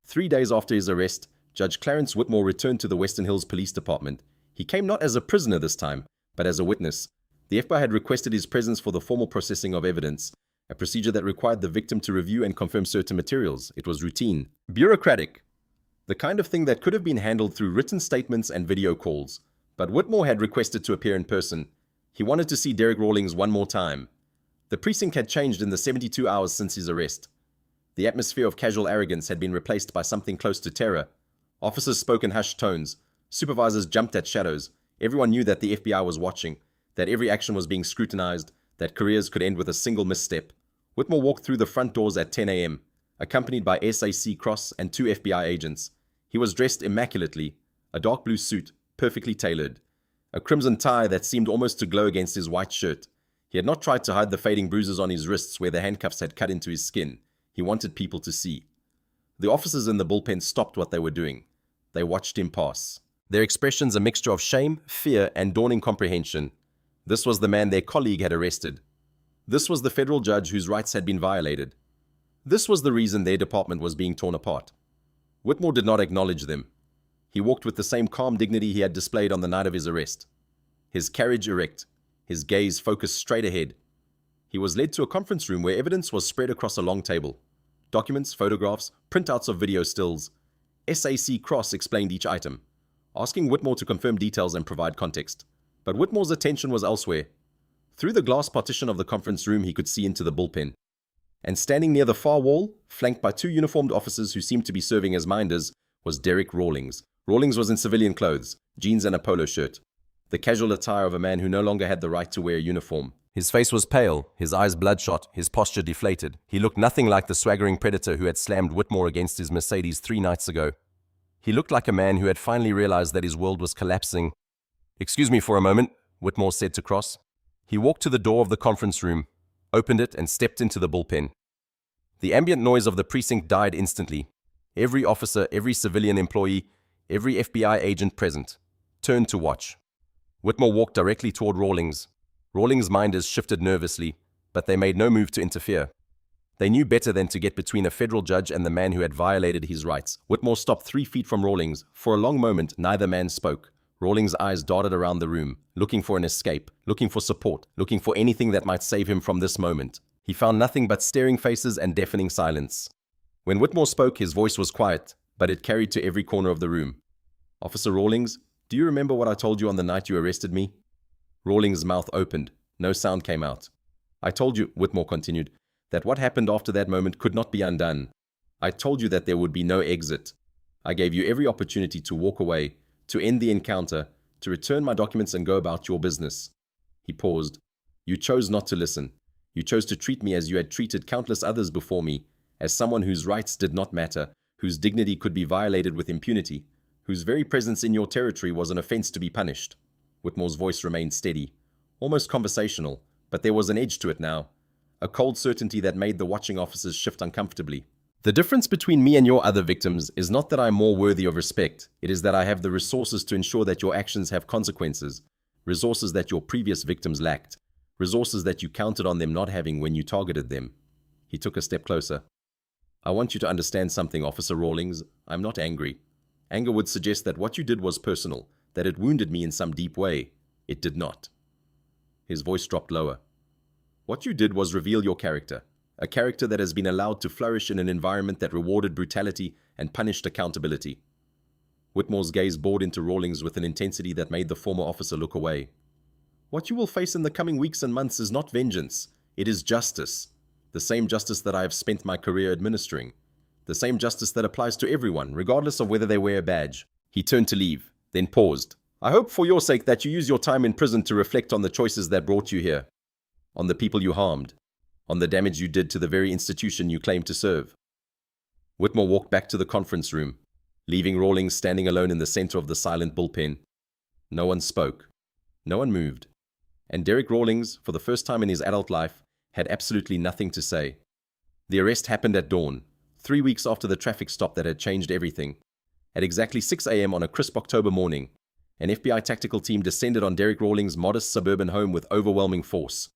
Speaker 1: 3 days after his arrest, Judge Clarence Whitmore returned to the Western Hills Police Department. He came not as a prisoner this time, but as a witness. The FBI had requested his presence for the formal processing of evidence, a procedure that required the victim to review and confirm certain materials. It was routine, bureaucratic, the kind of thing that could have been handled through written statements and video calls. But Whitmore had requested to appear in person. He wanted to see Derek Rawlings one more time. The precinct had changed in the 72 hours since his arrest. The atmosphere of casual arrogance had been replaced by something close to terror. Officers spoke in hushed tones. Supervisors jumped at shadows. Everyone knew that the FBI was watching, that every action was being scrutinized, that careers could end with a single misstep. Whitmore walked through the front doors at 10 a.m., accompanied by SAC Cross and 2 FBI agents. He was dressed immaculately, a dark blue suit, perfectly tailored, a crimson tie that seemed almost to glow against his white shirt. He had not tried to hide the fading bruises on his wrists where the handcuffs had cut into his skin. He wanted people to see. The officers in the bullpen stopped what they were doing. They watched him pass. Their expressions a mixture of shame, fear, and dawning comprehension. This was the man their colleague had arrested. This was the federal judge whose rights had been violated. This was the reason their department was being torn apart. Whitmore did not acknowledge them. He walked with the same calm dignity he had displayed on the night of his arrest. His carriage erect, his gaze focused straight ahead. He was led to a conference room where evidence was spread across a long table. Documents, photographs, printouts of video stills. SAC Cross explained each item, asking Whitmore to confirm details and provide context. But Whitmore's attention was elsewhere. Through the glass partition of the conference room, he could see into the bullpen. And standing near the far wall, flanked by 2 uniformed officers who seemed to be serving as minders, was Derek Rawlings. Rawlings was in civilian clothes, jeans and a polo shirt, the casual attire of a man who no longer had the right to wear a uniform. His face was pale, his eyes bloodshot, his posture deflated. He looked nothing like the swaggering predator who had slammed Whitmore against his Mercedes 3 nights ago. He looked like a man who had finally realized that his world was collapsing. "Excuse me for a moment," Whitmore said to Cross. He walked to the door of the conference room, opened it, and stepped into the bullpen. The ambient noise of the precinct died instantly. Every officer, every civilian employee, every FBI agent present turned to watch. Whitmore walked directly toward Rawlings. Rawlings' minders shifted nervously, but they made no move to interfere. They knew better than to get between a federal judge and the man who had violated his rights. Whitmore stopped 3 feet from Rawlings. For a long moment, neither man spoke. Rawlings' eyes darted around the room, looking for an escape, looking for support, looking for anything that might save him from this moment. He found nothing but staring faces and deafening silence. When Whitmore spoke, his voice was quiet, but it carried to every corner of the room. "Officer Rawlings, do you remember what I told you on the night you arrested me?" Rawlings' mouth opened. No sound came out. "I told you," Whitmore continued, "that what happened after that moment could not be undone. I told you that there would be no exit. I gave you every opportunity to walk away, to end the encounter, to return my documents and go about your business." He paused. "You chose not to listen. You chose to treat me as you had treated countless others before me, as someone whose rights did not matter, whose dignity could be violated with impunity, whose very presence in your territory was an offense to be punished." Whitmore's voice remained steady, almost conversational, but there was an edge to it now, a cold certainty that made the watching officers shift uncomfortably. "The difference between me and your other victims is not that I am more worthy of respect. It is that I have the resources to ensure that your actions have consequences, resources that your previous victims lacked, resources that you counted on them not having when you targeted them." He took a step closer. "I want you to understand something, Officer Rawlings. I'm not angry. Anger would suggest that what you did was personal, that it wounded me in some deep way. It did not." His voice dropped lower. "What you did was reveal your character, a character that has been allowed to flourish in an environment that rewarded brutality and punished accountability." Whitmore's gaze bored into Rawlings with an intensity that made the former officer look away. "What you will face in the coming weeks and months is not vengeance. It is justice. The same justice that I have spent my career administering. The same justice that applies to everyone, regardless of whether they wear a badge." He turned to leave, then paused. "I hope for your sake that you use your time in prison to reflect on the choices that brought you here, on the people you harmed, on the damage you did to the very institution you claim to serve." Whitmore walked back to the conference room, leaving Rawlings standing alone in the center of the silent bullpen. No one spoke. No one moved. And Derek Rawlings, for the first time in his adult life, had absolutely nothing to say. The arrest happened at dawn, 3 weeks after the traffic stop that had changed everything. At exactly 6 a.m. on a crisp October morning, an FBI tactical team descended on Derek Rawlings' modest suburban home with overwhelming force.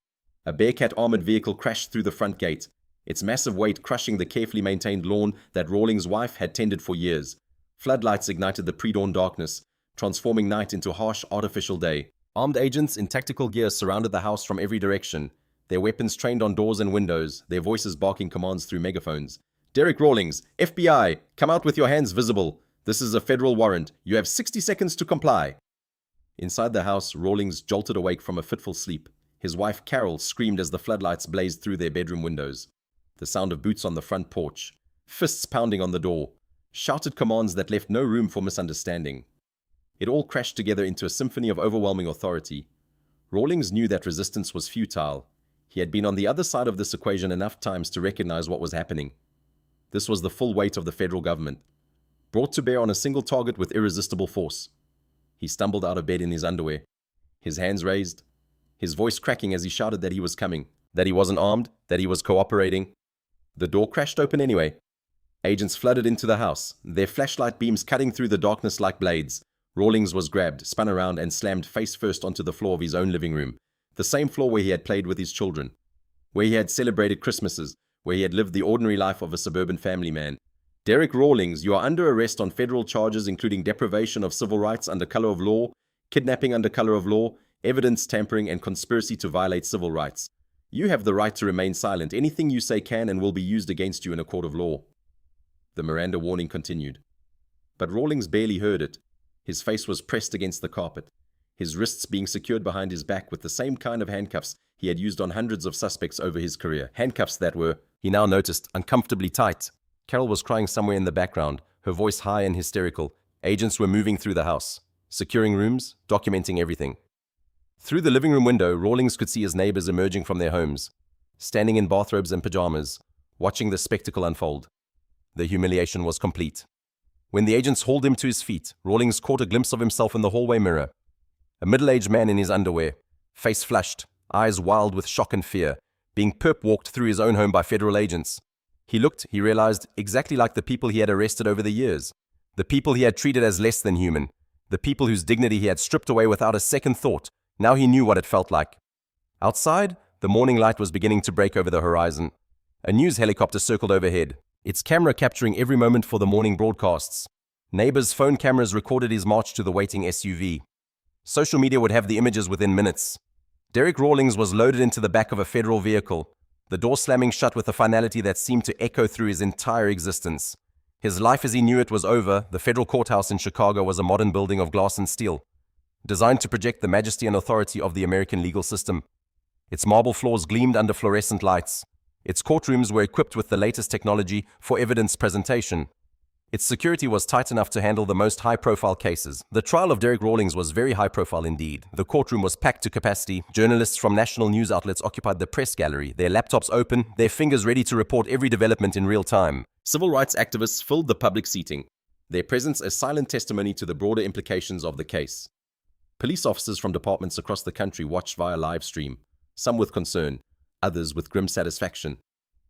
Speaker 1: A Bearcat armored vehicle crashed through the front gate, its massive weight crushing the carefully maintained lawn that Rawlings' wife had tended for years. Floodlights ignited the pre-dawn darkness, transforming night into harsh, artificial day. Armed agents in tactical gear surrounded the house from every direction, their weapons trained on doors and windows, their voices barking commands through megaphones. Derek Rawlings, FBI, come out with your hands visible. This is a federal warrant. You have 60 seconds to comply. Inside the house, Rawlings jolted awake from a fitful sleep. His wife, Carol, screamed as the floodlights blazed through their bedroom windows. The sound of boots on the front porch, fists pounding on the door, shouted commands that left no room for misunderstanding. It all crashed together into a symphony of overwhelming authority. Rawlings knew that resistance was futile. He had been on the other side of this equation enough times to recognize what was happening. This was the full weight of the federal government, brought to bear on a single target with irresistible force. He stumbled out of bed in his underwear, his hands raised, his voice cracking as he shouted that he was coming, that he wasn't armed, that he was cooperating. The door crashed open anyway. Agents flooded into the house, their flashlight beams cutting through the darkness like blades. Rawlings was grabbed, spun around, and slammed face first onto the floor of his own living room, the same floor where he had played with his children, where he had celebrated Christmases, where he had lived the ordinary life of a suburban family man. Derek Rawlings, you are under arrest on federal charges including deprivation of civil rights under color of law, kidnapping under color of law, evidence tampering, and conspiracy to violate civil rights. You have the right to remain silent. Anything you say can and will be used against you in a court of law. The Miranda warning continued. But Rawlings barely heard it. His face was pressed against the carpet, his wrists being secured behind his back with the same kind of handcuffs he had used on hundreds of suspects over his career. Handcuffs that were, he now noticed, uncomfortably tight. Carol was crying somewhere in the background, her voice high and hysterical. Agents were moving through the house, securing rooms, documenting everything. Through the living room window, Rawlings could see his neighbors emerging from their homes, standing in bathrobes and pajamas, watching the spectacle unfold. The humiliation was complete. When the agents hauled him to his feet, Rawlings caught a glimpse of himself in the hallway mirror. A middle-aged man in his underwear, face flushed, eyes wild with shock and fear, being perp-walked through his own home by federal agents. He looked, he realized, exactly like the people he had arrested over the years, the people he had treated as less than human, the people whose dignity he had stripped away without a second thought. Now he knew what it felt like. Outside, the morning light was beginning to break over the horizon. A news helicopter circled overhead, its camera capturing every moment for the morning broadcasts. Neighbors' phone cameras recorded his march to the waiting SUV. Social media would have the images within minutes. Derek Rawlings was loaded into the back of a federal vehicle, the door slamming shut with a finality that seemed to echo through his entire existence. His life as he knew it was over. The federal courthouse in Chicago was a modern building of glass and steel, designed to project the majesty and authority of the American legal system. Its marble floors gleamed under fluorescent lights. Its courtrooms were equipped with the latest technology for evidence presentation. Its security was tight enough to handle the most high-profile cases. The trial of Derek Rawlings was very high-profile indeed. The courtroom was packed to capacity. Journalists from national news outlets occupied the press gallery, their laptops open, their fingers ready to report every development in real time. Civil rights activists filled the public seating, their presence a silent testimony to the broader implications of the case. Police officers from departments across the country watched via live stream, some with concern, others with grim satisfaction.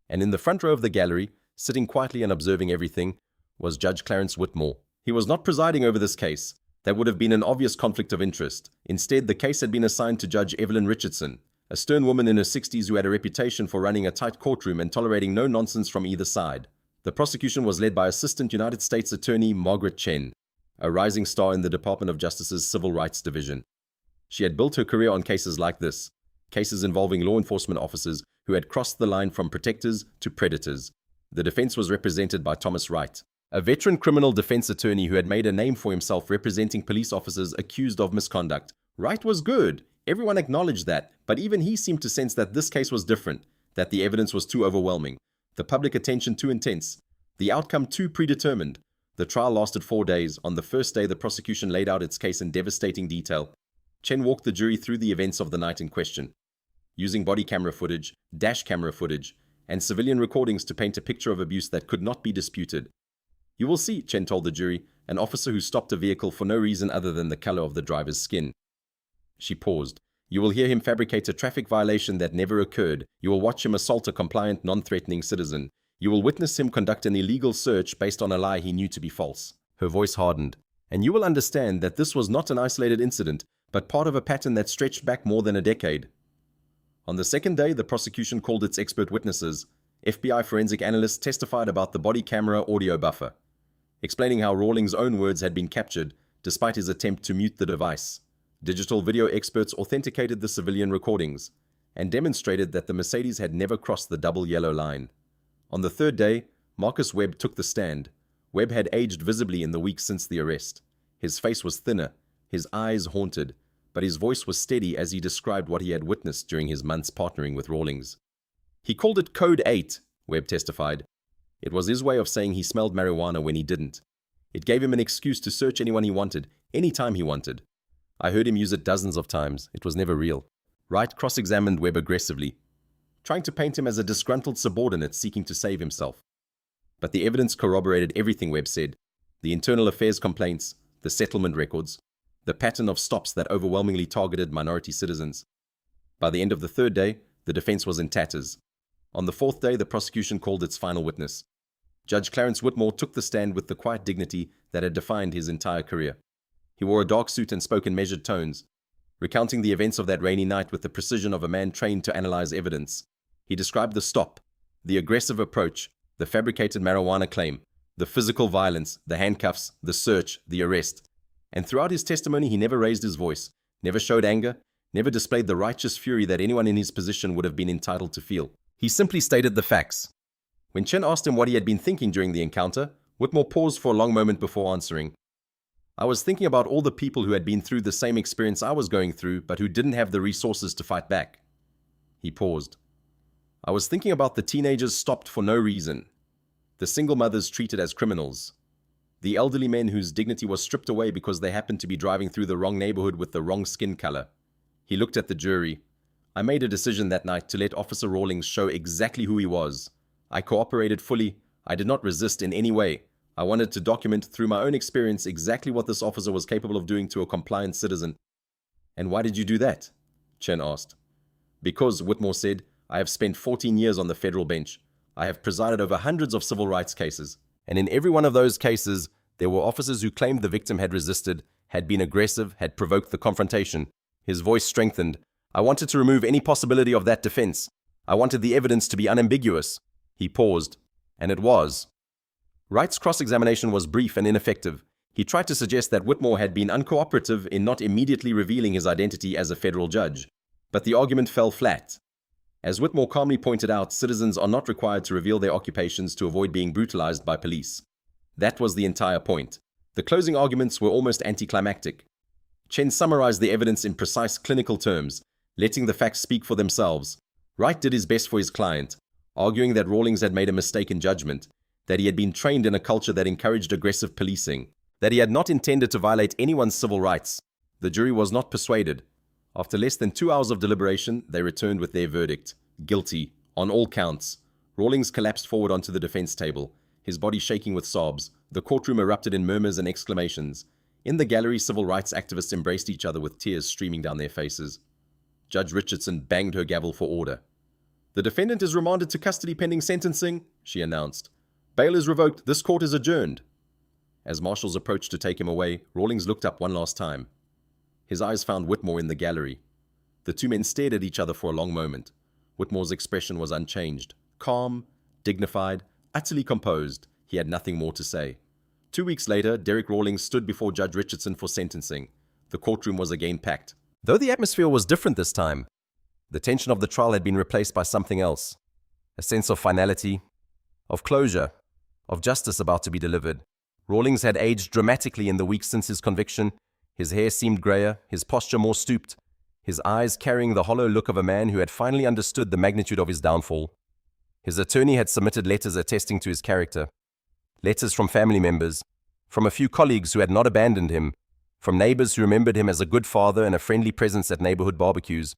Speaker 1: And in the front row of the gallery, sitting quietly and observing everything, was Judge Clarence Whitmore. He was not presiding over this case. That would have been an obvious conflict of interest. Instead, the case had been assigned to Judge Evelyn Richardson, a stern woman in her 60s who had a reputation for running a tight courtroom and tolerating no nonsense from either side. The prosecution was led by Assistant United States Attorney Margaret Chen, a rising star in the Department of Justice's Civil Rights Division. She had built her career on cases like this, cases involving law enforcement officers who had crossed the line from protectors to predators. The defense was represented by Thomas Wright, a veteran criminal defense attorney who had made a name for himself representing police officers accused of misconduct. Wright was good. Everyone acknowledged that, but even he seemed to sense that this case was different, that the evidence was too overwhelming, the public attention too intense, the outcome too predetermined. The trial lasted 4 days. On the first day, the prosecution laid out its case in devastating detail. Chen walked the jury through the events of the night in question, using body camera footage, dash camera footage, and civilian recordings to paint a picture of abuse that could not be disputed. You will see, Chen told the jury, an officer who stopped a vehicle for no reason other than the color of the driver's skin. She paused. You will hear him fabricate a traffic violation that never occurred. You will watch him assault a compliant, non-threatening citizen. You will witness him conduct an illegal search based on a lie he knew to be false. Her voice hardened. And you will understand that this was not an isolated incident, but part of a pattern that stretched back more than a decade. On the second day, the prosecution called its expert witnesses. FBI forensic analysts testified about the body camera audio buffer, explaining how Rawlings' own words had been captured despite his attempt to mute the device. Digital video experts authenticated the civilian recordings and demonstrated that the Mercedes had never crossed the double yellow line. On the third day, Marcus Webb took the stand. Webb had aged visibly in the weeks since the arrest. His face was thinner, his eyes haunted, but his voice was steady as he described what he had witnessed during his months partnering with Rawlings. He called it Code 8, Webb testified. It was his way of saying he smelled marijuana when he didn't. It gave him an excuse to search anyone he wanted, anytime he wanted. I heard him use it dozens of times. It was never real. Wright cross-examined Webb aggressively, trying to paint him as a disgruntled subordinate seeking to save himself. But the evidence corroborated everything Webb said. The internal affairs complaints, the settlement records, the pattern of stops that overwhelmingly targeted minority citizens. By the end of the third day, the defense was in tatters. On the fourth day, the prosecution called its final witness. Judge Clarence Whitmore took the stand with the quiet dignity that had defined his entire career. He wore a dark suit and spoke in measured tones, recounting the events of that rainy night with the precision of a man trained to analyze evidence. He described the stop, the aggressive approach, the fabricated marijuana claim, the physical violence, the handcuffs, the search, the arrest. And throughout his testimony, he never raised his voice, never showed anger, never displayed the righteous fury that anyone in his position would have been entitled to feel. He simply stated the facts. When Chen asked him what he had been thinking during the encounter, Whitmore paused for a long moment before answering. I was thinking about all the people who had been through the same experience I was going through, but who didn't have the resources to fight back. He paused. I was thinking about the teenagers stopped for no reason, the single mothers treated as criminals, the elderly men whose dignity was stripped away because they happened to be driving through the wrong neighborhood with the wrong skin color. He looked at the jury. I made a decision that night to let Officer Rawlings show exactly who he was. I cooperated fully. I did not resist in any way. I wanted to document through my own experience exactly what this officer was capable of doing to a compliant citizen. And why did you do that? Chen asked. Because, Whitmore said, I have spent 14 years on the federal bench. I have presided over hundreds of civil rights cases. And in every one of those cases, there were officers who claimed the victim had resisted, had been aggressive, had provoked the confrontation. His voice strengthened. I wanted to remove any possibility of that defense. I wanted the evidence to be unambiguous. He paused. And it was. Wright's cross-examination was brief and ineffective. He tried to suggest that Whitmore had been uncooperative in not immediately revealing his identity as a federal judge. But the argument fell flat. As Whitmore calmly pointed out, citizens are not required to reveal their occupations to avoid being brutalized by police. That was the entire point. The closing arguments were almost anticlimactic. Chen summarized the evidence in precise clinical terms, letting the facts speak for themselves. Wright did his best for his client, arguing that Rawlings had made a mistake in judgment, that he had been trained in a culture that encouraged aggressive policing, that he had not intended to violate anyone's civil rights. The jury was not persuaded. After less than 2 hours of deliberation, they returned with their verdict. Guilty, on all counts. Rawlings collapsed forward onto the defense table, his body shaking with sobs. The courtroom erupted in murmurs and exclamations. In the gallery, civil rights activists embraced each other with tears streaming down their faces. Judge Richardson banged her gavel for order. The defendant is remanded to custody pending sentencing, she announced. Bail is revoked. This court is adjourned. As marshals approached to take him away, Rawlings looked up one last time. His eyes found Whitmore in the gallery. The two men stared at each other for a long moment. Whitmore's expression was unchanged. Calm, dignified, utterly composed. He had nothing more to say. 2 weeks later, Derek Rawlings stood before Judge Richardson for sentencing. The courtroom was again packed. Though the atmosphere was different this time, the tension of the trial had been replaced by something else. A sense of finality, of closure, of justice about to be delivered. Rawlings had aged dramatically in the weeks since his conviction. His hair seemed grayer, his posture more stooped, his eyes carrying the hollow look of a man who had finally understood the magnitude of his downfall. His attorney had submitted letters attesting to his character. Letters from family members, from a few colleagues who had not abandoned him, from neighbors who remembered him as a good father and a friendly presence at neighborhood barbecues.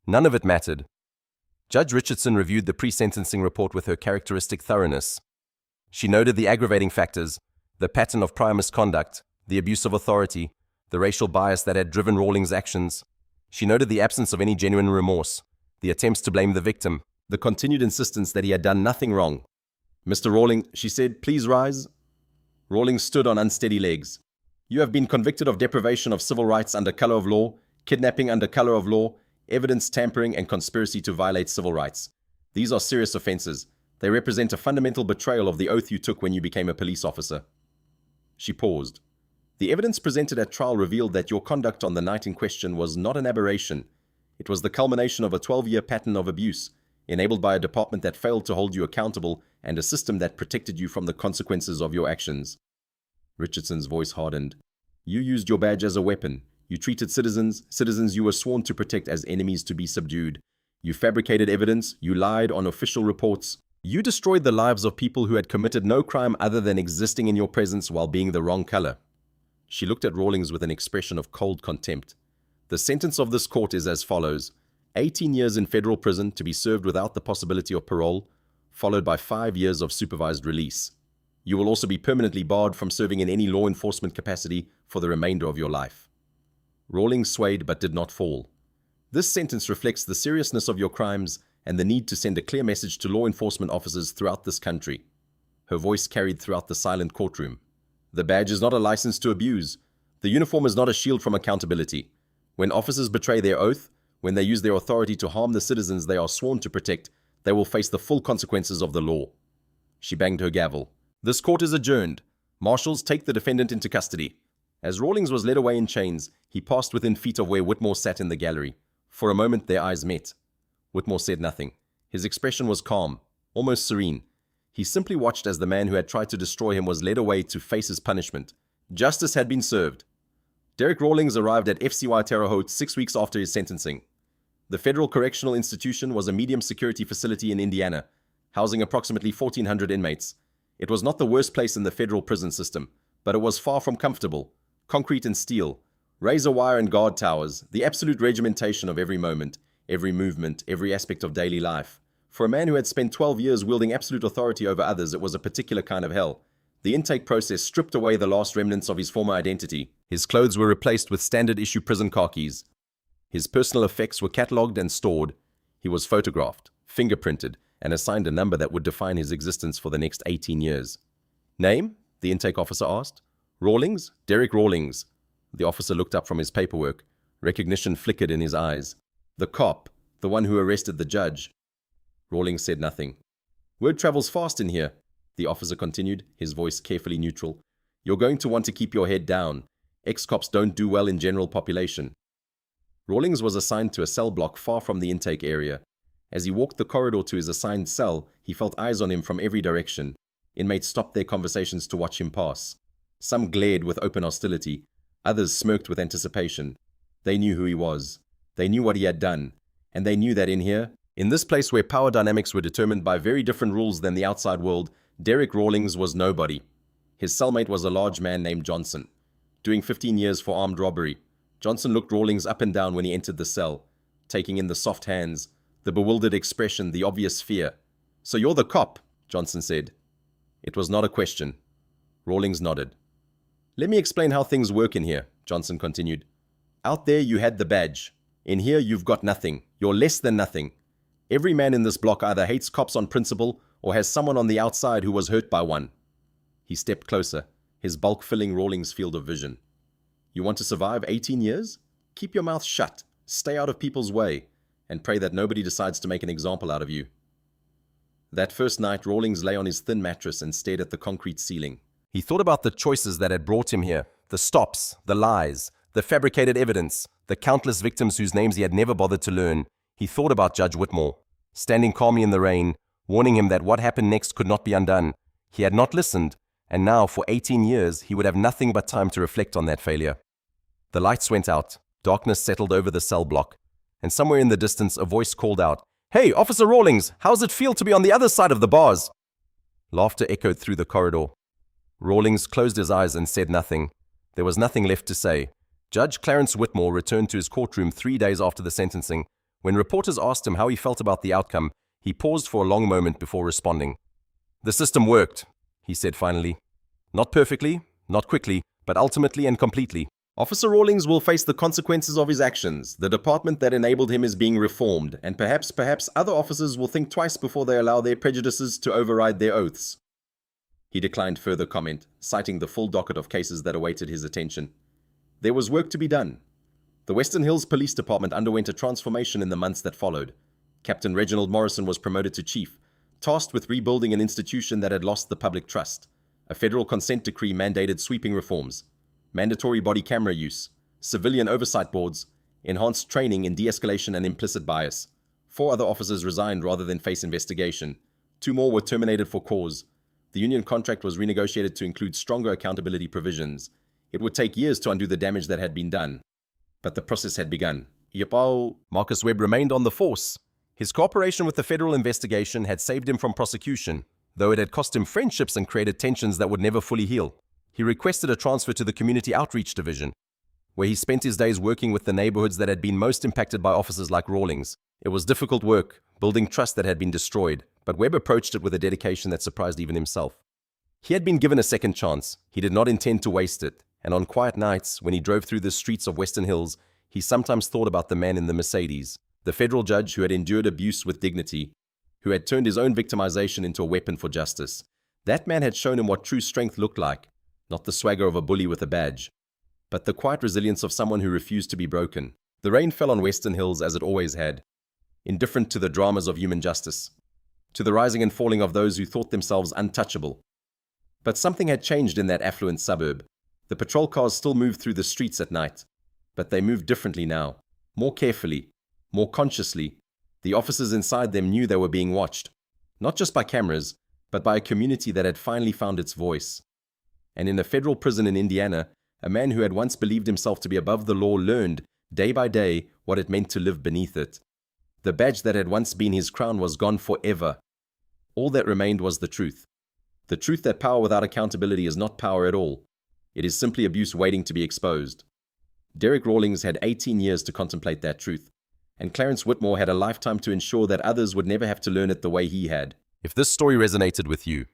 Speaker 1: None of it mattered. Judge Richardson reviewed the pre-sentencing report with her characteristic thoroughness. She noted the aggravating factors, the pattern of prior misconduct, the abuse of authority, the racial bias that had driven Rawlings' actions. She noted the absence of any genuine remorse, the attempts to blame the victim, the continued insistence that he had done nothing wrong. Mr. Rawlings, she said, please rise. Rawlings stood on unsteady legs. You have been convicted of deprivation of civil rights under color of law, kidnapping under color of law, evidence tampering, and conspiracy to violate civil rights. These are serious offenses. They represent a fundamental betrayal of the oath you took when you became a police officer. She paused. The evidence presented at trial revealed that your conduct on the night in question was not an aberration. It was the culmination of a 12-year pattern of abuse, enabled by a department that failed to hold you accountable and a system that protected you from the consequences of your actions. Richardson's voice hardened. You used your badge as a weapon. You treated citizens you were sworn to protect, as enemies to be subdued. You fabricated evidence. You lied on official reports. You destroyed the lives of people who had committed no crime other than existing in your presence while being the wrong color. She looked at Rawlings with an expression of cold contempt. The sentence of this court is as follows: 18 years in federal prison to be served without the possibility of parole, followed by 5 years of supervised release. You will also be permanently barred from serving in any law enforcement capacity for the remainder of your life. Rawlings swayed but did not fall. This sentence reflects the seriousness of your crimes and the need to send a clear message to law enforcement officers throughout this country. Her voice carried throughout the silent courtroom. The badge is not a license to abuse. The uniform is not a shield from accountability. When officers betray their oath, when they use their authority to harm the citizens they are sworn to protect, they will face the full consequences of the law. She banged her gavel. This court is adjourned. Marshals, take the defendant into custody. As Rawlings was led away in chains, he passed within feet of where Whitmore sat in the gallery. For a moment their eyes met. Whitmore said nothing. His expression was calm, almost serene. He simply watched as the man who had tried to destroy him was led away to face his punishment. Justice had been served. Derek Rawlings arrived at FCY Terre Haute 6 weeks after his sentencing. The Federal Correctional Institution was a medium-security facility in Indiana, housing approximately 1,400 inmates. It was not the worst place in the federal prison system, but it was far from comfortable. Concrete and steel, razor wire and guard towers, the absolute regimentation of every moment, every movement, every aspect of daily life. For a man who had spent 12 years wielding absolute authority over others, it was a particular kind of hell. The intake process stripped away the last remnants of his former identity. His clothes were replaced with standard-issue prison khakis. His personal effects were catalogued and stored. He was photographed, fingerprinted, and assigned a number that would define his existence for the next 18 years. Name? The intake officer asked. Rawlings? Derek Rawlings. The officer looked up from his paperwork. Recognition flickered in his eyes. The cop, the one who arrested the judge. Rawlings said nothing. Word travels fast in here, the officer continued, his voice carefully neutral. You're going to want to keep your head down. Ex-cops don't do well in general population. Rawlings was assigned to a cell block far from the intake area. As he walked the corridor to his assigned cell, he felt eyes on him from every direction. Inmates stopped their conversations to watch him pass. Some glared with open hostility. Others smirked with anticipation. They knew who he was. They knew what he had done. And they knew that in here, in this place where power dynamics were determined by very different rules than the outside world, Derek Rawlings was nobody. His cellmate was a large man named Johnson, doing 15 years for armed robbery. Johnson looked Rawlings up and down when he entered the cell, taking in the soft hands, the bewildered expression, the obvious fear. So you're the cop, Johnson said. It was not a question. Rawlings nodded. Let me explain how things work in here, Johnson continued. Out there you had the badge. In here you've got nothing. You're less than nothing. Every man in this block either hates cops on principle or has someone on the outside who was hurt by one. He stepped closer, his bulk filling Rawlings' field of vision. You want to survive 18 years? Keep your mouth shut, stay out of people's way, and pray that nobody decides to make an example out of you. That first night, Rawlings lay on his thin mattress and stared at the concrete ceiling. He thought about the choices that had brought him here, the stops, the lies, the fabricated evidence, the countless victims whose names he had never bothered to learn. He thought about Judge Whitmore, standing calmly in the rain, warning him that what happened next could not be undone. He had not listened, and now, for 18 years, he would have nothing but time to reflect on that failure. The lights went out, darkness settled over the cell block, and somewhere in the distance a voice called out, Hey, Officer Rawlings, how's it feel to be on the other side of the bars? Laughter echoed through the corridor. Rawlings closed his eyes and said nothing. There was nothing left to say. Judge Clarence Whitmore returned to his courtroom 3 days after the sentencing. When reporters asked him how he felt about the outcome, he paused for a long moment before responding. The system worked, he said finally. Not perfectly, not quickly, but ultimately and completely. Officer Rawlings will face the consequences of his actions. The department that enabled him is being reformed, and perhaps other officers will think twice before they allow their prejudices to override their oaths. He declined further comment, citing the full docket of cases that awaited his attention. There was work to be done. The Western Hills Police Department underwent a transformation in the months that followed. Captain Reginald Morrison was promoted to chief, tasked with rebuilding an institution that had lost the public trust. A federal consent decree mandated sweeping reforms. mandatory body camera use, civilian oversight boards, enhanced training in de-escalation and implicit bias. 4 other officers resigned rather than face investigation. 2 more were terminated for cause. The union contract was renegotiated to include stronger accountability provisions. It would take years to undo the damage that had been done. But the process had begun. Yapao Marcus Webb remained on the force. His cooperation with the federal investigation had saved him from prosecution, though it had cost him friendships and created tensions that would never fully heal. He requested a transfer to the Community Outreach Division, where he spent his days working with the neighborhoods that had been most impacted by officers like Rawlings. It was difficult work, building trust that had been destroyed, but Webb approached it with a dedication that surprised even himself. He had been given a second chance. He did not intend to waste it, and on quiet nights, when he drove through the streets of Western Hills, he sometimes thought about the man in the Mercedes, the federal judge who had endured abuse with dignity, who had turned his own victimization into a weapon for justice. That man had shown him what true strength looked like, not the swagger of a bully with a badge, but the quiet resilience of someone who refused to be broken. The rain fell on Western Hills as it always had, indifferent to the dramas of human justice, to the rising and falling of those who thought themselves untouchable. But something had changed in that affluent suburb. The patrol cars still moved through the streets at night, but they moved differently now, more carefully, more consciously. The officers inside them knew they were being watched, not just by cameras, but by a community that had finally found its voice. And in a federal prison in Indiana, a man who had once believed himself to be above the law learned, day by day, what it meant to live beneath it. The badge that had once been his crown was gone forever. All that remained was the truth. The truth that power without accountability is not power at all. It is simply abuse waiting to be exposed. Derek Rawlings had 18 years to contemplate that truth, and Clarence Whitmore had a lifetime to ensure that others would never have to learn it the way he had. If this story resonated with you,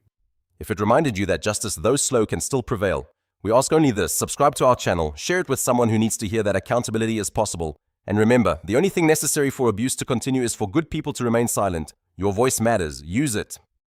Speaker 1: if it reminded you that justice, though slow, can still prevail, we ask only this: subscribe to our channel, share it with someone who needs to hear that accountability is possible, and remember, the only thing necessary for abuse to continue is for good people to remain silent. Your voice matters. Use it.